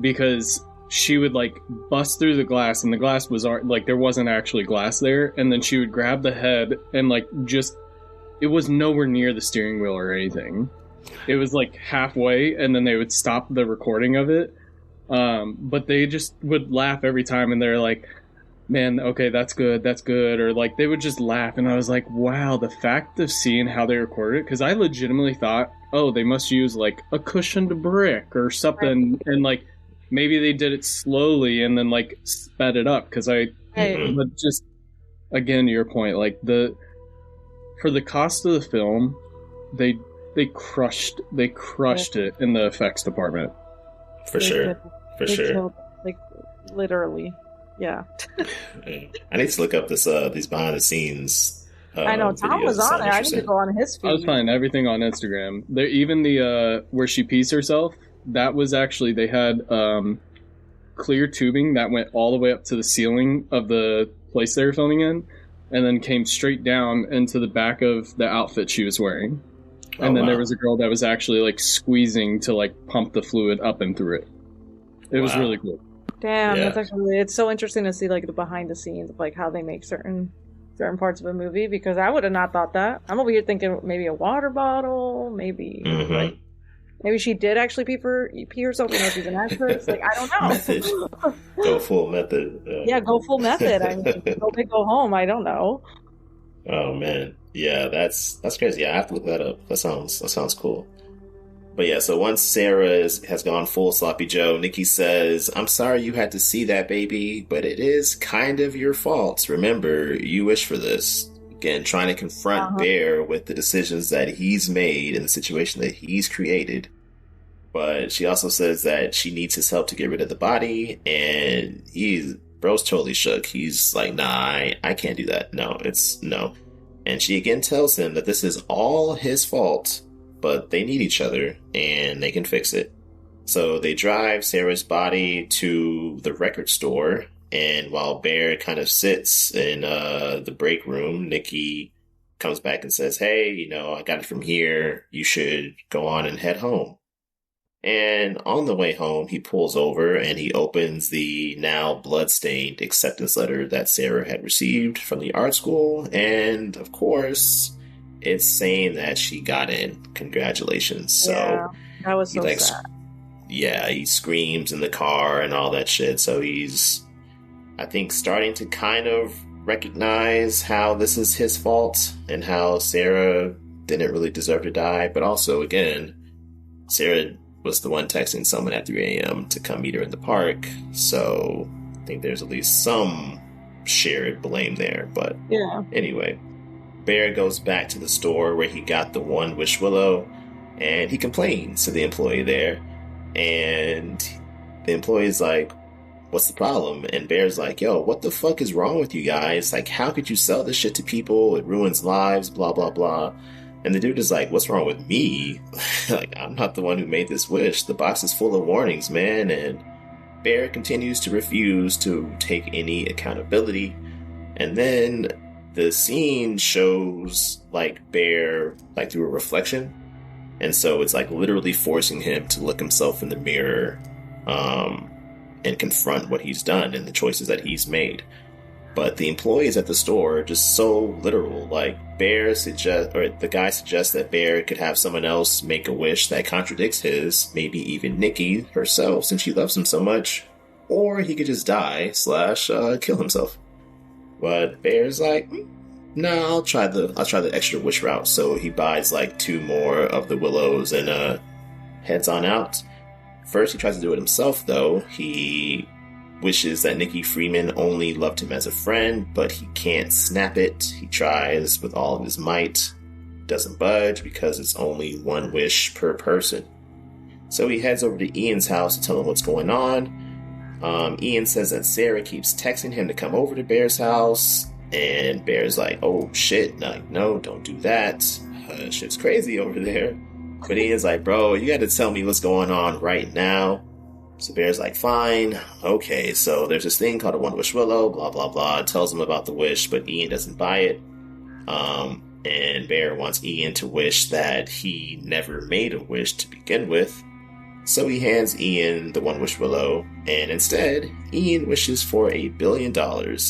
because she would like bust through the glass, and the glass was like, there wasn't actually glass there, and then she would grab the head and like just, it was nowhere near the steering wheel or anything. It was like halfway, and then they would stop the recording of it. But they just would laugh every time, and they're like, man, okay, that's good, or like they would just laugh. And I was like, wow, the fact of seeing how they recorded it, because I legitimately thought, oh, they must use like a cushioned brick or something, and like maybe they did it slowly and then like sped it up, because but just again to your point, like for the cost of the film, they crushed it in the effects department. For sure. Like, literally. Yeah. I need to look up these behind the scenes. I know Tom was on it. I need to go on his feed. I was finding everything on Instagram. There, even the where she pees herself, that was actually, they had clear tubing that went all the way up to the ceiling of the place they were filming in, and then came straight down into the back of the outfit she was wearing. And then there was a girl that was actually like squeezing to like pump the fluid up and through it. It was really cool. Damn, that's actually, it's so interesting to see like the behind the scenes of like how they make certain parts of a movie, because I would have not thought that. I'm over here thinking maybe a water bottle, maybe like maybe she did actually pee herself, you know, she's an actress. Like, I don't know. Method. Go full method. Yeah, go full method. I mean, go big, go home. I don't know. Oh man, yeah, that's crazy. Yeah, I have to look that up. That sounds cool. But yeah, so once Sarah has gone full sloppy Joe, Nikki says, "I'm sorry you had to see that, baby, but it is kind of your fault. Remember, you wished for this." Again, trying to confront Bear with the decisions that he's made and the situation that he's created. But she also says that she needs his help to get rid of the body, and bro's totally shook. He's like, nah, I can't do that. No. And she again tells him that this is all his fault, but they need each other and they can fix it. So they drive Sarah's body to the record store, and while Bear kind of sits in the break room, Nikki comes back and says, "Hey, you know, I got it from here. You should go on and head home." And on the way home, he pulls over and he opens the now bloodstained acceptance letter that Sarah had received from the art school. And of course, it's saying that she got in. Congratulations. So that was so sad. Yeah, he screams in the car and all that shit. So he's, I think, starting to kind of recognize how this is his fault and how Sarah didn't really deserve to die. But also, again, Sarah was the one texting someone at 3 a.m. to come meet her in the park. So I think there's at least some shared blame there. But anyway, Bear goes back to the store where he got the One Wish Willow, and he complains to the employee there. And the employee's like, what's the problem? And Bear's like, yo, what the fuck is wrong with you guys? Like, how could you sell this shit to people? It ruins lives, blah, blah, blah. And the dude is like, what's wrong with me? Like, I'm not the one who made this wish. The box is full of warnings, man. And Bear continues to refuse to take any accountability. And then the scene shows, like, Bear, like, through a reflection. And so it's, like, literally forcing him to look himself in the mirror, and confront what he's done and the choices that he's made. But the employees at the store are just so literal. Like, the guy suggests that Bear could have someone else make a wish that contradicts his, maybe even Nikki herself, since she loves him so much. Or he could just die / kill himself. But Bear's like, no, I'll try the extra wish route. So he buys like 2 more of the willows and heads on out. First, he tries to do it himself, though. He wishes that Nikki Freeman only loved him as a friend, but he can't snap it. He tries with all of his might. Doesn't budge because it's only 1 wish per person. So he heads over to Ian's house to tell him what's going on. Ian says that Sarah keeps texting him to come over to Bear's house. And Bear's like, oh shit, no, don't do that. Shit's crazy over there. But Ian's like, bro, you gotta tell me what's going on right now. So Bear's like, fine, okay, so there's this thing called a One Wish Willow, blah, blah, blah. Tells him about the wish, but Ian doesn't buy it. And Bear wants Ian to wish that he never made a wish to begin with. So he hands Ian the One Wish Willow, and instead, Ian wishes for $1 billion,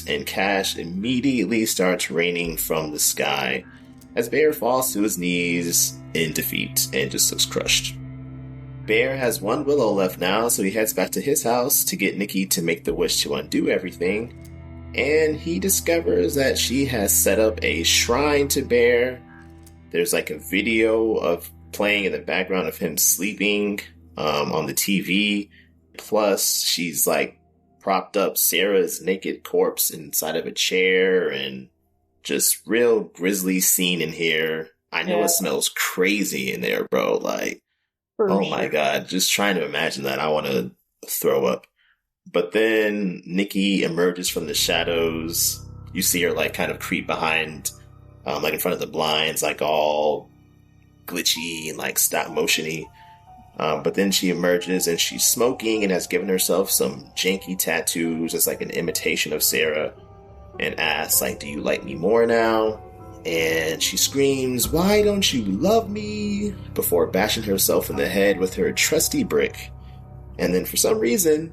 and cash immediately starts raining from the sky as Bear falls to his knees in defeat and just looks crushed. Bear has 1 willow left now, so he heads back to his house to get Nikki to make the wish to undo everything, and he discovers that she has set up a shrine to Bear. There's like a video of playing in the background of him sleeping on the TV. Plus, she's like propped up Sarah's naked corpse inside of a chair, and just real grisly scene in here. I know It smells crazy in there, bro. Like, my God, just trying to imagine that. I want to throw up. But then Nikki emerges from the shadows. You see her like kind of creep behind, like in front of the blinds, like all glitchy and like stop motiony. But then she emerges and she's smoking and has given herself some janky tattoos as like an imitation of Sarah, and asks like, do you like me more now? And she screams, why don't you love me? Before bashing herself in the head with her trusty brick. And then for some reason,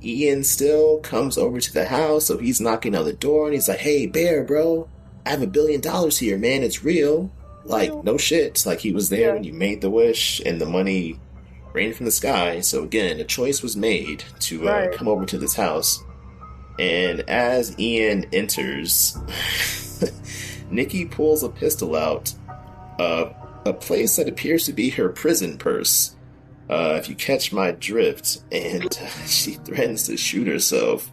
Ian still comes over to the house, so he's knocking on the door and he's like, hey, Bear, bro, I have $1 billion here, man, it's real. Like, no shit. Like, he was there when you made the wish and the money rained from the sky. So again, a choice was made to come over to this house. And as Ian enters, Nikki pulls a pistol out, a place that appears to be her prison purse, if you catch my drift, and she threatens to shoot herself.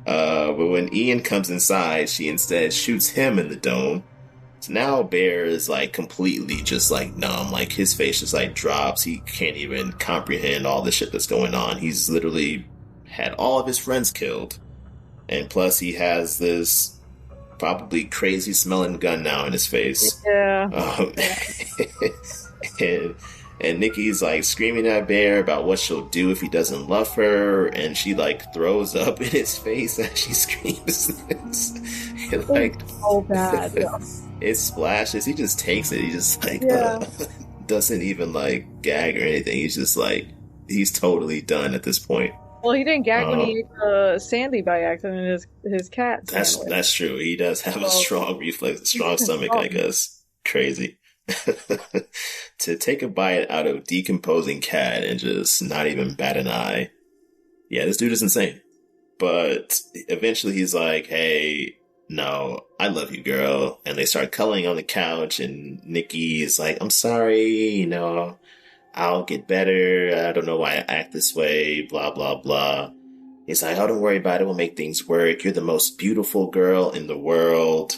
But when Ian comes inside, she instead shoots him in the dome. So now Bear is like completely just like numb, like his face just like drops. He can't even comprehend all the shit that's going on. He's literally had all of his friends killed. And plus he has this probably crazy smelling gun now in his face. Yeah. And Nikki's like screaming at Bear about what she'll do if he doesn't love her, and she like throws up in his face as she screams this. And, like, so bad. It splashes. He just takes it. He just like doesn't even like gag or anything. He's just like, he's totally done at this point. Well, he didn't gag when he ate Sandy by accident. His cat. That's true. He does have a strong reflex, strong stomach, I guess. Crazy. To take a bite out of decomposing cat and just not even bat an eye. Yeah, this dude is insane. But eventually he's like, hey, no, I love you, girl. And they start cuddling on the couch, and Nikki is like, I'm sorry, I'll get better. I don't know why I act this way, blah, blah, blah. He's like, oh, don't worry about it. We'll make things work. You're the most beautiful girl in the world.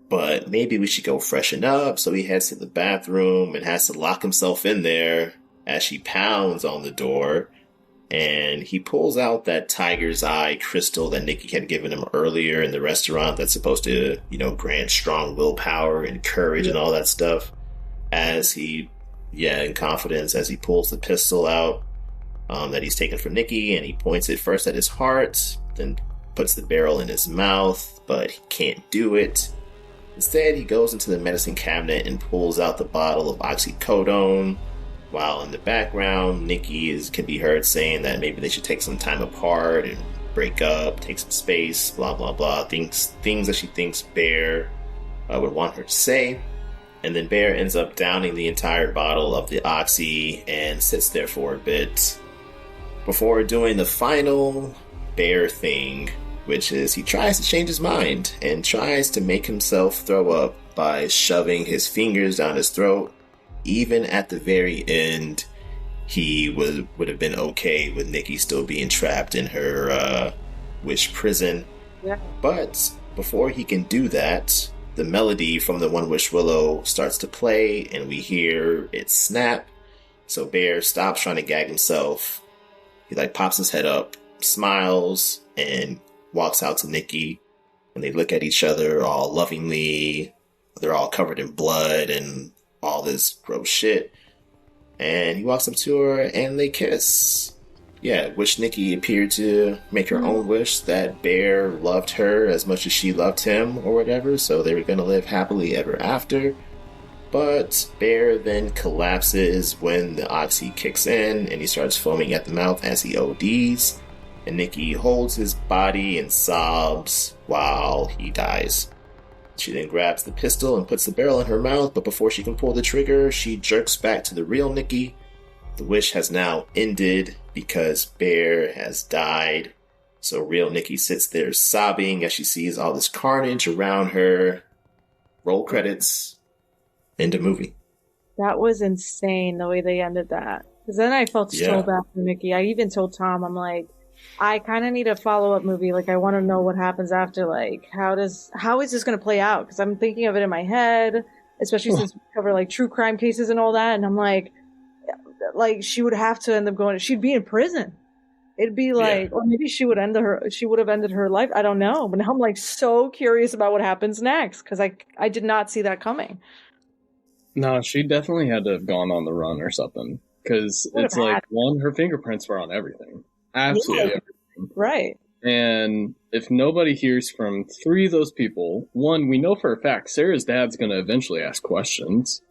But maybe we should go freshen up. So he heads to the bathroom and has to lock himself in there as she pounds on the door. and he pulls out that tiger's eye crystal that Nikki had given him earlier in the restaurant that's supposed to, grant strong willpower and courage and all that stuff. As he, in confidence, as he pulls the pistol out that he's taken from Nikki, and he points it first at his heart, then puts the barrel in his mouth, but he can't do it. Instead, he goes into the medicine cabinet and pulls out the bottle of oxycodone, while in the background, Nikki can be heard saying that maybe they should take some time apart and break up, take some space, blah, blah, blah. Things that she thinks Bear would want her to say. And then Bear ends up downing the entire bottle of the oxy and sits there for a bit before doing the final Bear thing, which is he tries to change his mind and tries to make himself throw up by shoving his fingers down his throat. Even at the very end, he would have been okay with Nikki still being trapped in her wish prison. Yeah. But before he can do that, the melody from the One Wish Willow starts to play, and we hear it snap. So Bear stops trying to gag himself. He pops his head up, smiles, and walks out to Nikki. And they look at each other all lovingly. They're all covered in blood and all this gross shit. And he walks up to her and they kiss. Wish Nikki appeared to make her own wish that Bear loved her as much as she loved him or whatever, so they were going to live happily ever after. But Bear then collapses when the oxy kicks in and he starts foaming at the mouth as he ODs. And Nikki holds his body and sobs while he dies. She then grabs the pistol and puts the barrel in her mouth, but before she can pull the trigger, she jerks back to the real Nikki. The wish has now ended because Bear has died. So real Nikki sits there sobbing as she sees all this carnage around her. Roll credits. End of movie. That was insane the way they ended that. Because then I felt so bad for Nikki. I even told Tom, I'm like, I kind of need a follow-up movie. I want to know what happens after. How is this going to play out? Because I'm thinking of it in my head, especially since we cover true crime cases and all that. And I'm like she would have to end up she'd be in prison. It'd be or maybe she would have ended her life. I don't know. But now I'm so curious about what happens next because I did not see that coming. No, she definitely had to have gone on the run or something. Because it's one, her fingerprints were on everything. Absolutely everything. Right. And if nobody hears from 3 of those people, one, we know for a fact Sarah's dad's going to eventually ask questions.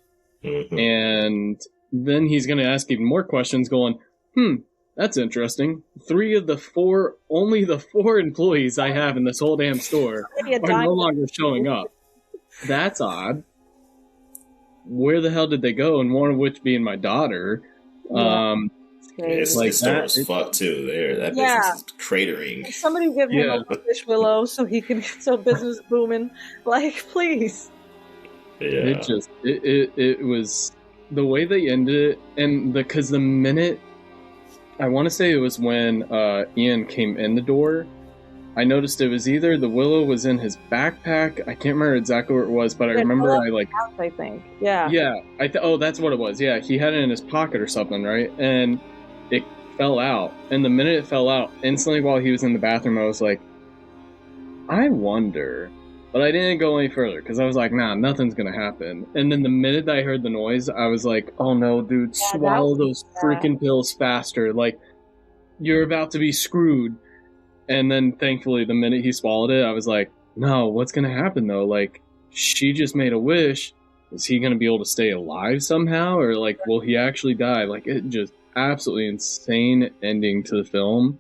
Mm-hmm. And then he's going to ask even more questions going, that's interesting. 3 of the 4, only the 4 employees I have in this whole damn store are no longer showing up. That's odd. Where the hell did they go? And one of which being my daughter. Yeah. It's store is fucked too. That business is cratering. Somebody give him a One Wish Willow so he can so business booming. Please. Yeah. It was the way they ended it, and because the minute I want to say it was when Ian came in the door, I noticed it was either the Willow was in his backpack. I can't remember exactly where it was, but I remember I think. Yeah. Yeah. That's what it was. Yeah, he had it in his pocket or something, right? And it fell out. And the minute it fell out, instantly while he was in the bathroom, I was like, I wonder. But I didn't go any further because I was like, nah, nothing's going to happen. And then the minute I heard the noise, I was like, oh no, dude, swallow those freaking pills faster. You're about to be screwed. And then thankfully, the minute he swallowed it, I was like, no, what's going to happen though? She just made a wish. Is he going to be able to stay alive somehow? Or will he actually die? It just absolutely insane ending to the film.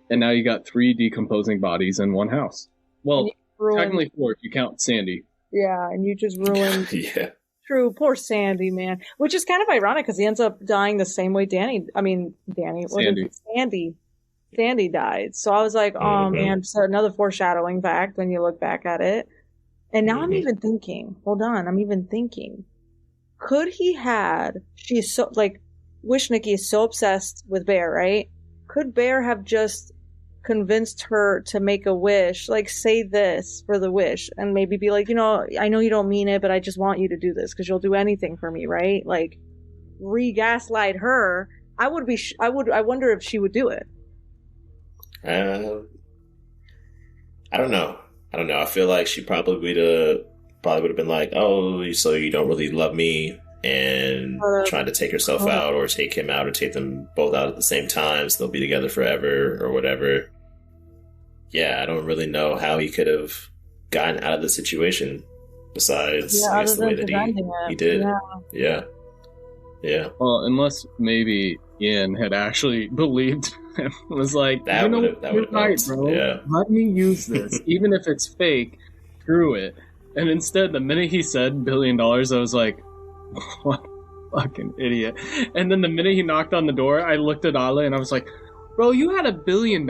And now you got 3 decomposing bodies in one house. Well, technically 4 if you count Sandy. Yeah, and you just ruined. Yeah. True, poor Sandy, man. Which is kind of ironic because he ends up dying the same way Sandy died. So I was like, oh man, so another foreshadowing fact when you look back at it. And now I'm even thinking, could he she's so, Wish Nikki is so obsessed with Bear, right? Could Bear have just convinced her to make a wish, say this for the wish, and maybe be I know you don't mean it, but I just want you to do this because you'll do anything for me, right? Re-gaslight her. I would be. I wonder if she would do it. I don't know. I feel like she probably would have been like, "Oh, so you don't really love me," and trying to take herself out or take him out or take them both out at the same time, so they'll be together forever or whatever. Yeah, I don't really know how he could have gotten out of the situation besides, I guess, the way that he did. Yeah. Well, unless maybe Ian had actually believed him, was like, that would have right, bro. Yeah. Let me use this, even if it's fake. Screw it. And instead, the minute he said $1 billion, I was like, what a fucking idiot. And then the minute he knocked on the door, I looked at Ale and I was like, bro, you had $1 billion.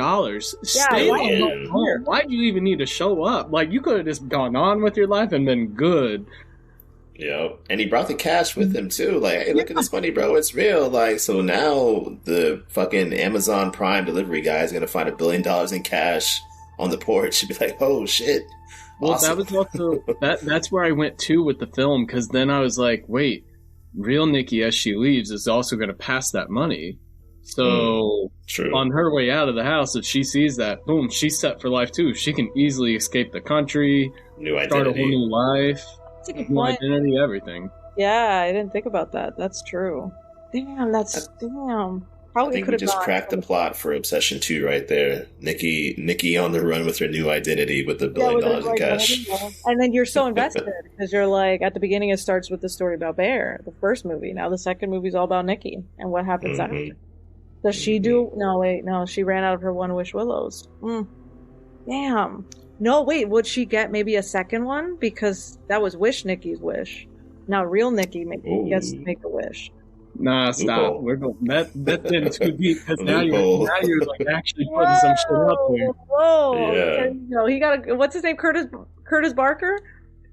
Stay home. Why'd you even need to show up? Like, you could have just gone on with your life and been good. And he brought the cash with him too. Like, hey, look at this money, bro. It's real. Like, so now the fucking Amazon Prime delivery guy is gonna find $1 billion in cash on the porch and be like, oh shit. Well, awesome. That was also that's where I went to with the film, because then I was like, wait, real Nikki, as she leaves, is also gonna pass that money. So on her way out of the house, if she sees that, boom, she's set for life too. She can easily escape the country, start a whole new life. New identity, everything. Yeah, I didn't think about that. That's true. Damn. I think we just cracked the plot for Obsession 2 right there. Nikki on the run with her new identity with $1 billion in cash. And then you're so invested because you're like, at the beginning it starts with the story about Bear, the first movie. Now the second movie's all about Nikki and what happens after. Does she do? No, wait, no. She ran out of her One Wish Willows. Damn. No, wait, would she get maybe a second one? Because that was Nikki's wish. Now real Nikki gets to make a wish. Nah, stop. We're going that's in too deep, because now you're like actually putting some shit out there. Whoa. Yeah. No, he got what's his name? Curtis Barker?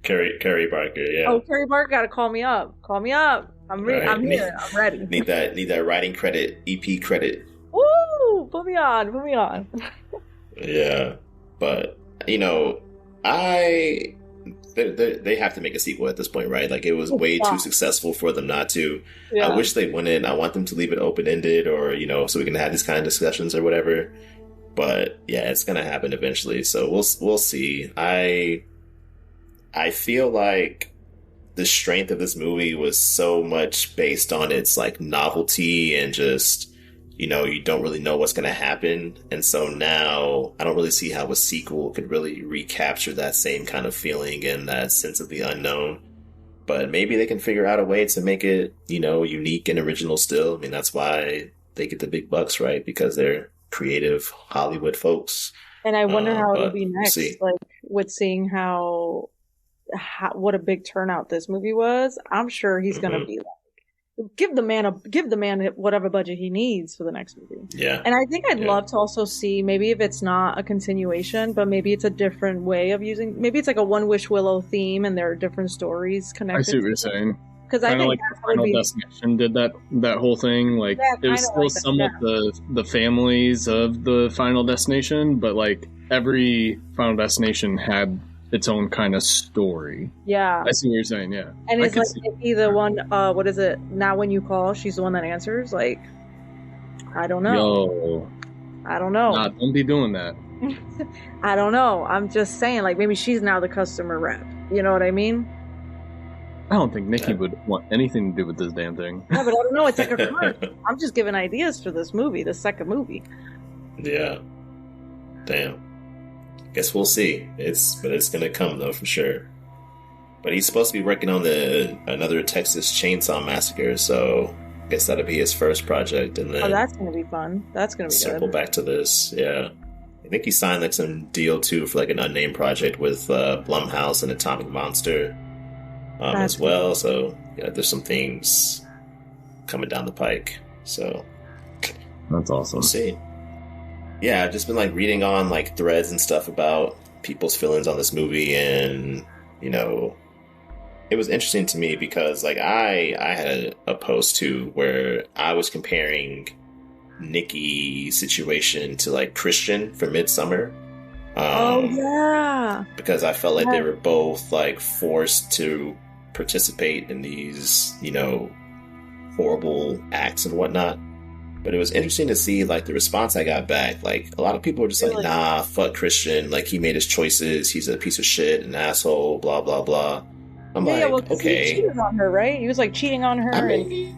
Kerry Barker, yeah. Oh, Kerry Barker gotta call me up. I'm here. I'm ready. Need that writing credit, EP credit. Woo! Put me on. Yeah. But they have to make a sequel at this point, right? Like, it was way too successful for them not to. Yeah. I wish they wouldn't. I want them to leave it open-ended, or, so we can have these kind of discussions or whatever. But yeah, it's going to happen eventually. So we'll see. I feel like the strength of this movie was so much based on its like novelty and just, you don't really know what's going to happen. And so now I don't really see how a sequel could really recapture that same kind of feeling and that sense of the unknown. But maybe they can figure out a way to make it, unique and original still. I mean, that's why they get the big bucks, right? Because they're creative Hollywood folks. And I wonder how it'll be next, like with seeing what a big turnout this movie was. I'm sure he's going to be like, give the man whatever budget he needs for the next movie. Yeah. And I think I'd love to also see, maybe if it's not a continuation, but maybe it's a different way of using, maybe it's like a One Wish Willow theme and there are different stories connected. I see what you're saying. Because I think like Final Destination did that whole thing. Like, it was still like some of the families of the Final Destination, but like every Final Destination had its own kind of story. Yeah. I see what you're saying, yeah. And it's like Nikki the one, what is it? Now when you call, she's the one that answers? Like, I don't know. Yo. I don't know. Nah, don't be doing that. I don't know. I'm just saying, like, maybe she's now the customer rep. You know what I mean? I don't think Nikki would want anything to do with this damn thing. Yeah, but I don't know. It's like a commercial. I'm just giving ideas for this movie, the second movie. Yeah. Damn. Guess we'll see. It's gonna come though for sure. But he's supposed to be working on another Texas Chainsaw Massacre, so I guess that'll be his first project, and then that's gonna be fun. That's gonna be circle back to this. Yeah, I think he signed like some deal too for like an unnamed project with Blumhouse and Atomic Monster as well. So yeah, there's some things coming down the pike. So that's awesome. We'll see. Yeah, I've just been like reading on like threads and stuff about people's feelings on this movie, and it was interesting to me because like I had a post too where I was comparing Nikki's situation to like Christian from Midsummer. Because I felt like they were both like forced to participate in these horrible acts and whatnot. But it was interesting to see like the response I got back. Like a lot of people were just like, nah, fuck Christian. Like he made his choices. He's a piece of shit, an asshole, blah, blah, blah. I'm like, well, okay. He cheated on her, right? He was like cheating on her. I mean,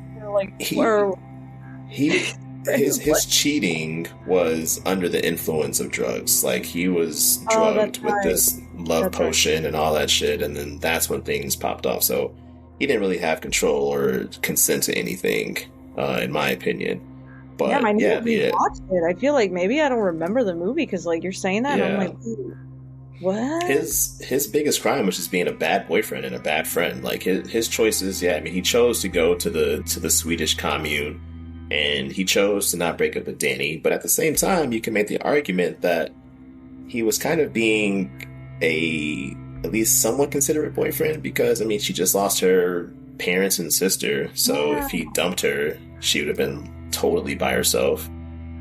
his cheating was under the influence of drugs. Like he was drugged with this love potion and all that shit. And then that's when things popped off. So he didn't really have control or consent to anything, in my opinion. But I watched it. I feel like maybe I don't remember the movie because like you're saying that, and I'm like, what? His biggest crime was just being a bad boyfriend and a bad friend. Like his choices. Yeah, I mean, he chose to go to the Swedish commune, and he chose to not break up with Danny. But at the same time, you can make the argument that he was kind of being at least somewhat considerate boyfriend because I mean, she just lost her parents and sister. So if he dumped her, she would have been totally by herself,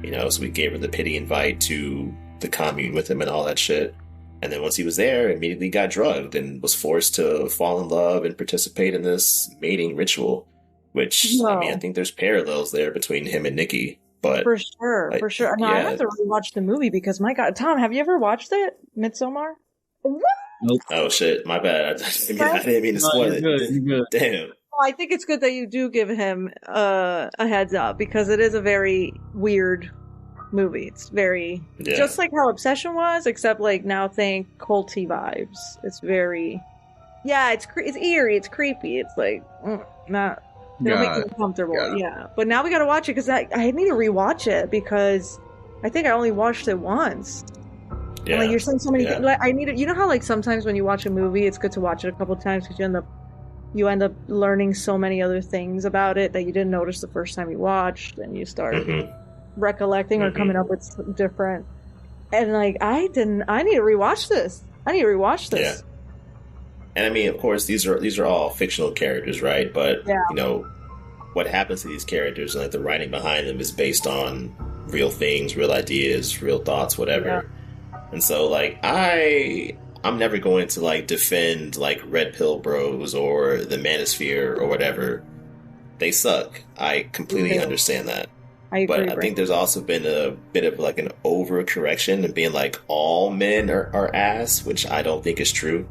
so we gave her the pity invite to the commune with him and all that shit. And then once he was there, immediately got drugged and was forced to fall in love and participate in this mating ritual, which I mean, I think there's parallels there between him and Nikki. But for sure. No, I have to rewatch the movie because my God, Tom, have you ever watched it? Midsommar? Nope. Oh shit, my bad. I didn't mean to spoil it. You're good. Damn. I think it's good that you do give him a heads up because it is a very weird movie. It's very just like how Obsession was, except like now think culty vibes. It's very it's eerie, it's creepy. It's like not it'll make you uncomfortable. Yeah, but now we got to watch it because I need to rewatch it because I think I only watched it once. Yeah, and, like you're saying so many things. Like I need to, how like sometimes when you watch a movie, it's good to watch it a couple of times because you end up learning so many other things about it that you didn't notice the first time you watched, and you start recollecting or coming up with different. And like I need to rewatch this. Yeah. And I mean, of course, these are all fictional characters, right? But what happens to these characters and like the writing behind them is based on real things, real ideas, real thoughts, whatever. And so like I'm never going to like defend like Red Pill Bros or the Manosphere or whatever. They suck. I completely understand that. I agree, but I think there's also been a bit of like an overcorrection and being like all men are ass, which I don't think is true.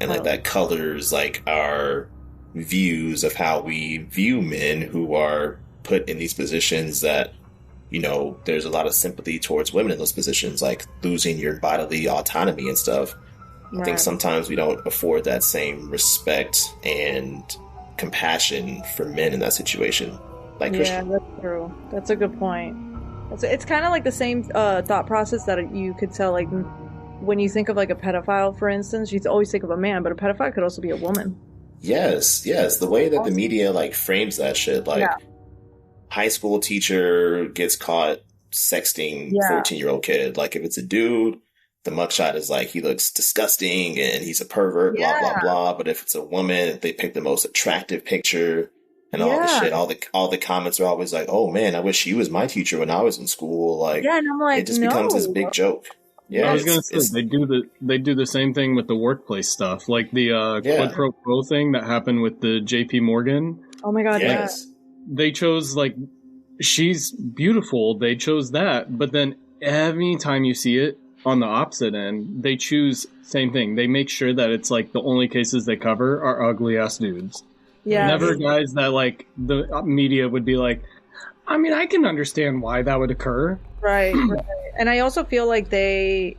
And like that colors like our views of how we view men who are put in these positions that, there's a lot of sympathy towards women in those positions, like losing your bodily autonomy and stuff. I think sometimes we don't afford that same respect and compassion for men in that situation. Like Christian. That's true. That's a good point. It's kind of like the same thought process that you could tell, like when you think of like a pedophile, for instance, you always think of a man, but a pedophile could also be a woman. Yes. The way that the media like frames that shit, like high school teacher gets caught sexting 14-year-old kid. Like if it's a dude, the mugshot is like he looks disgusting and he's a pervert, blah blah blah. But if it's a woman, they pick the most attractive picture and all this shit. All the comments are always like, "Oh man, I wish she was my teacher when I was in school." Like, and I'm like, it just becomes this big joke. Yeah, I was gonna say they do the same thing with the workplace stuff, like the quid pro quo thing that happened with the J.P. Morgan. Oh my God! Yes. They chose like she's beautiful. They chose that, but then every time you see it on the opposite end, they choose same thing. They make sure that it's like the only cases they cover are ugly ass dudes. Yeah, never guys that like the media would be like. I mean, I can understand why that would occur. Right. And I also feel like you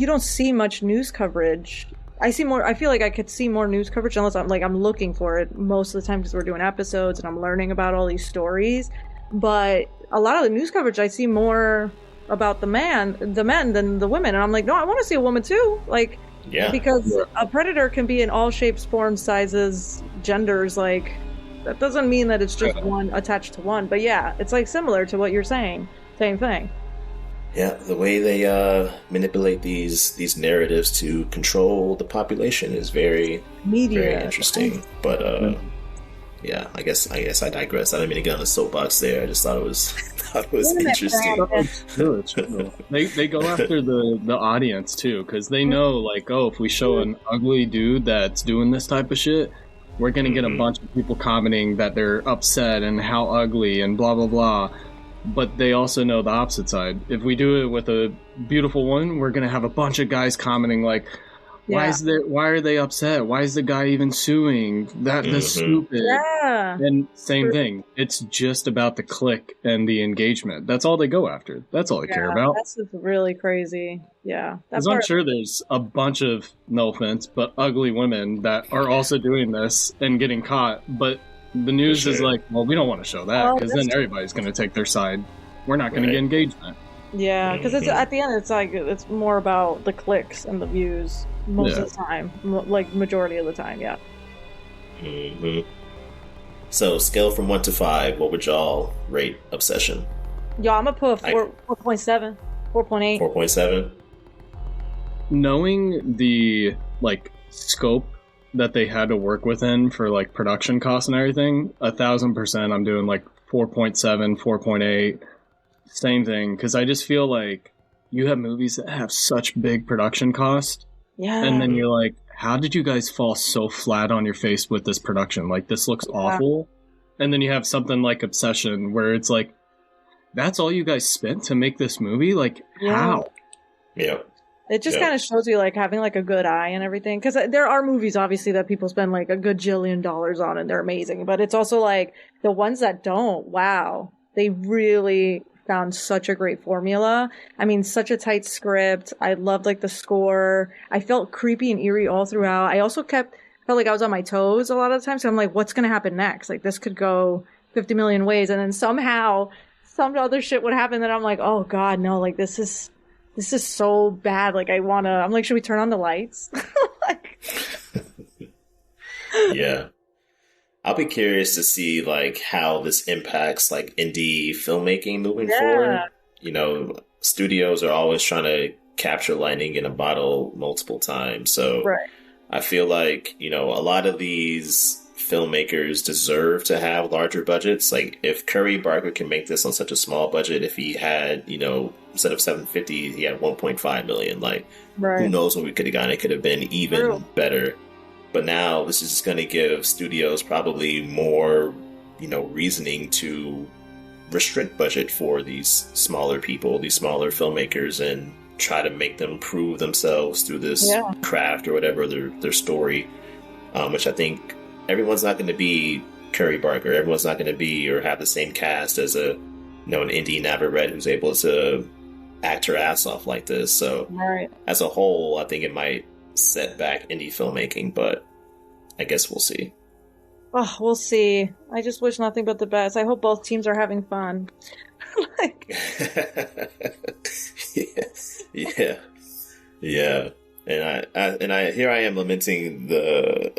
don't see much news coverage. I feel like I could see more news coverage unless I'm looking for it most of the time because we're doing episodes and I'm learning about all these stories. But a lot of the news coverage, I see more about the men than the women. And I'm like, no, I want to see a woman too. Like, because a predator can be in all shapes, forms, sizes, genders, like, that doesn't mean that it's just one attached to one. But yeah, it's like similar to what you're saying. Same thing. Yeah, the way they manipulate these narratives to control the population is very interesting. But yeah, I guess I digress. I didn't mean to get on the soapbox there. I just thought it was interesting. They go after the audience too, because they know like, oh, if we show an ugly dude that's doing this type of shit, we're going to get a bunch of people commenting that they're upset and how ugly and blah, blah, blah. but they also know the opposite side. If we do it with a beautiful woman, we're gonna have a bunch of guys commenting like, why are they upset? Why is the guy even suing? That's stupid. Yeah. And same thing. It's just about the click and the engagement. That's all they go after. That's all they care about. That's just really crazy. Yeah. Because I'm sure there's a bunch of, no offense, but ugly women that are also doing this and getting caught. But the news is like, well, we don't want to show that because then everybody's going to take their side. We're not going to get engagement. Yeah, because it's at the end, it's like it's more about the clicks and the views most of the time, like majority of the time. Yeah. So, scale from 1 to 5, what would y'all rate Obsession? Yo, I'm gonna put 4.7, 4.8. 4.7. Knowing the like scope that they had to work within for like production costs and everything, 1,000%, I'm doing like 4.7, 4.8. Same thing, because I just feel like you have movies that have such big production cost, and then you're like, how did you guys fall so flat on your face with this production? Like, this looks awful. And then you have something like Obsession, where it's like, that's all you guys spent to make this movie? Like, how? Yeah. It just kind of shows you, like, having, like, a good eye and everything. Because there are movies, obviously, that people spend, like, a good $1 jillion on, and they're amazing. But it's also, like, the ones that don't, wow. They really found such a great formula. I mean, such a tight script. I loved like the score. I felt creepy and eerie all throughout. I also felt like I was on my toes a lot of the time. So I'm like, what's going to happen next? Like this could go 50 million ways. And then somehow some other shit would happen that I'm like, oh God, no, like this is so bad. Like I'm like, should we turn on the lights? Yeah. I'll be curious to see like how this impacts like indie filmmaking moving forward. You know, studios are always trying to capture lightning in a bottle multiple times. So I feel like, you know, a lot of these filmmakers deserve to have larger budgets. Like if Curry Barker can make this on such a small budget, if he had, you know, instead of 750, he had 1.5 million, like who knows what we could have gotten? It could have been even better. But now this is just going to give studios probably more, you know, reasoning to restrict budget for these smaller people, these smaller filmmakers, and try to make them prove themselves through this craft or whatever their story, which I think everyone's not going to be Curry Barker. Everyone's not going to be or have the same cast as an indie Navarrete who's able to act her ass off like this. So as a whole, I think it might set back indie filmmaking, but I guess we'll see. Oh, we'll see. I just wish nothing but the best. I hope both teams are having fun. Yeah. And I here I am lamenting the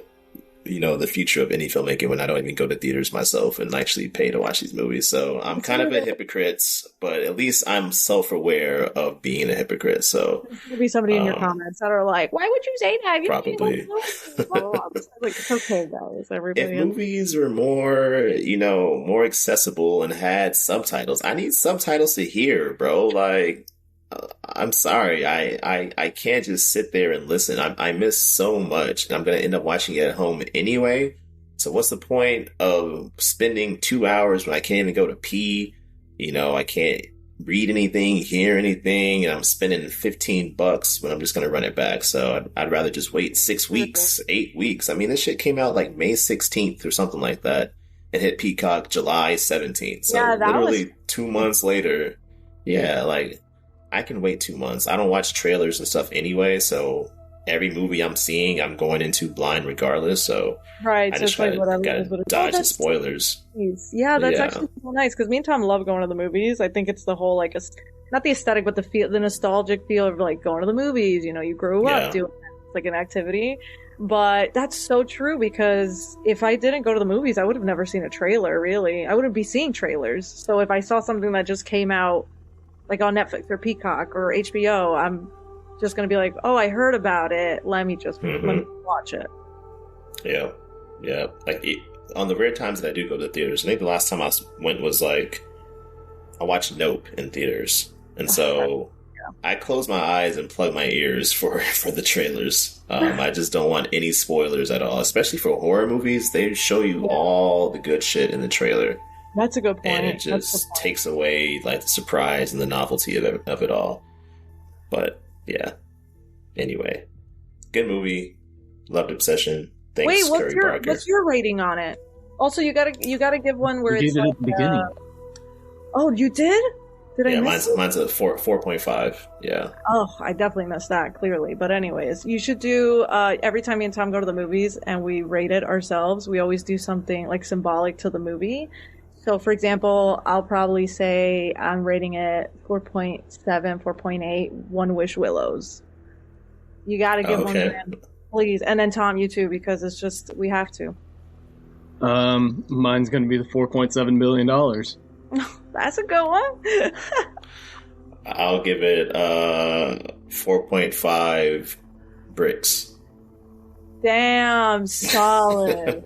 future of indie filmmaking when I don't even go to theaters myself and actually pay to watch these movies. So I'm kind of a hypocrite, but at least I'm self-aware of being a hypocrite. So there'll be somebody in your comments that are like, "Why would you say that?" Probably. Like, it's okay, guys. Everybody. If movies were more accessible and had subtitles, I need subtitles to hear, bro. Like, I'm sorry, I can't just sit there and listen. I miss so much, and I'm gonna end up watching it at home anyway. So what's the point of spending 2 hours when I can't even go to pee? I can't read anything, hear anything, and I'm spending $15 when I'm just gonna run it back. So I'd rather just wait 6 weeks, 8 weeks. I mean, this shit came out like May 16th or something like that, and hit Peacock July 17th. So literally 2 months later. Yeah, like, I can wait 2 months. I don't watch trailers and stuff anyway, so every movie I'm seeing, I'm going into blind regardless. So I just try to dodge the spoilers. Yeah, that's actually so nice, because me and Tom love going to the movies. I think it's the whole, like, not the aesthetic, but the nostalgic feel of, like, going to the movies. You grew up doing it. It's like an activity. But that's so true, because if I didn't go to the movies, I would have never seen a trailer, really. I wouldn't be seeing trailers. So if I saw something that just came out, like on Netflix or Peacock or HBO, I'm just going to be like, oh, I heard about it. Let me watch it. Yeah. Yeah. Like, on the rare times that I do go to the theaters, I think the last time I went was like, I watched Nope in theaters. And so I close my eyes and plug my ears for the trailers. I just don't want any spoilers at all, especially for horror movies. They show you all the good shit in the trailer. That's a good point. And it That's a good just point. takes away like the surprise and the novelty of it all. But yeah. Anyway, good movie. Loved Obsession. Thanks, Wait, Curry Barker. what's your rating on it? Also, you gotta give one where We it's gave it like, at the beginning. oh, you did? Did I Yeah, miss mine's a 4.5. Yeah. Oh, I definitely missed that, clearly. But anyways, you should do, every time me and Tom go to the movies and we rate it ourselves, we always do something like symbolic to the movie. So, for example, I'll probably say I'm rating it 4.7, 4.8, One Wish Willows. You gotta give one, man, please. And then Tom, you too, because it's just, we have to. Mine's going to be the $4.7 billion. That's a good one. I'll give it 4.5 bricks. Damn, solid.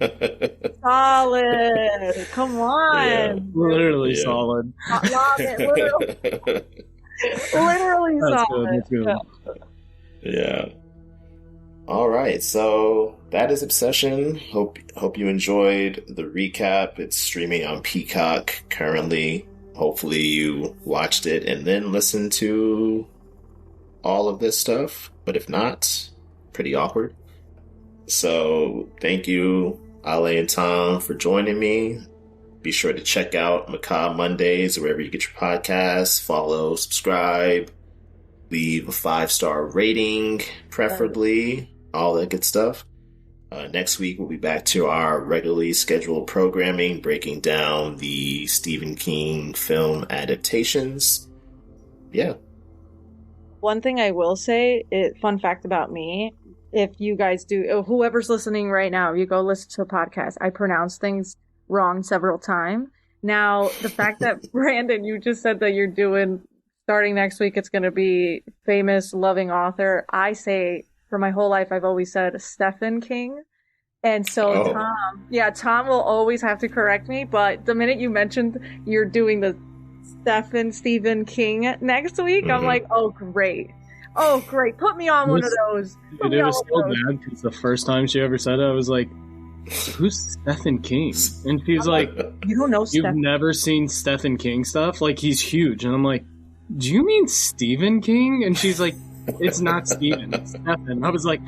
Solid. Come on. Yeah. Literally Yeah. solid. Literally That's solid. good. That's good. Yeah. All right, so that is Obsession. Hope you enjoyed the recap. It's streaming on Peacock currently. Hopefully you watched it and then listened to all of this stuff. But if not, pretty awkward. So thank you, Alé and Tom, for joining me. Be sure to check out Macabre Mondays wherever you get your podcasts. Follow, subscribe, leave a 5-star rating, preferably. All that good stuff. Next week, we'll be back to our regularly scheduled programming, breaking down the Stephen King film adaptations. Yeah. One thing I will say, fun fact about me, if you guys do, whoever's listening right now, you go listen to a podcast, I pronounce things wrong several times. Now, the fact that, Brandon, you just said that you're doing, starting next week, it's going to be famous, loving author. I say, for my whole life, I've always said Stephen King. And so Tom will always have to correct me. But the minute you mentioned you're doing the Stephen King next week, I'm like, oh, great. Oh, great. Put me on one of those. Dude, it was so bad because the first time she ever said it, I was like, who's Stephen King? And she's like, you don't know you've never seen Stephen King stuff? Like, he's huge. And I'm like, do you mean Stephen King? And she's like, it's not Stephen, it's Stephen. I was like,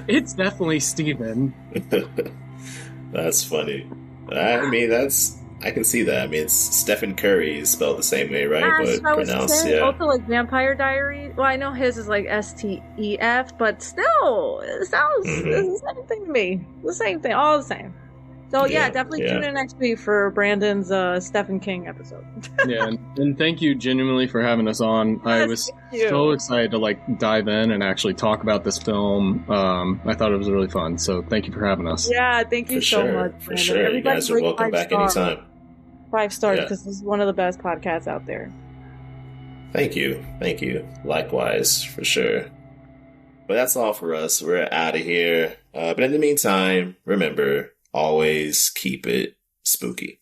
it's definitely Stephen. That's funny. I mean, I can see that. I mean, it's Stephen Curry is spelled the same way, right? But pronounced, yeah. Also, like Vampire Diaries. Well, I know his is like STEF, but still, it sounds it's the same thing to me. The same thing, all the same. So yeah, definitely tune in next week for Brandon's Stephen King episode. Yeah, and thank you genuinely for having us on. I was so excited to like dive in and actually talk about this film. I thought it was really fun. So thank you for having us. Yeah, thank you so much, Brandon. For sure, you guys are welcome back anytime. 5 stars because this is one of the best podcasts out there. Thank you. Likewise, for sure. But that's all for us. We're out of here. But in the meantime, remember, always keep it spooky.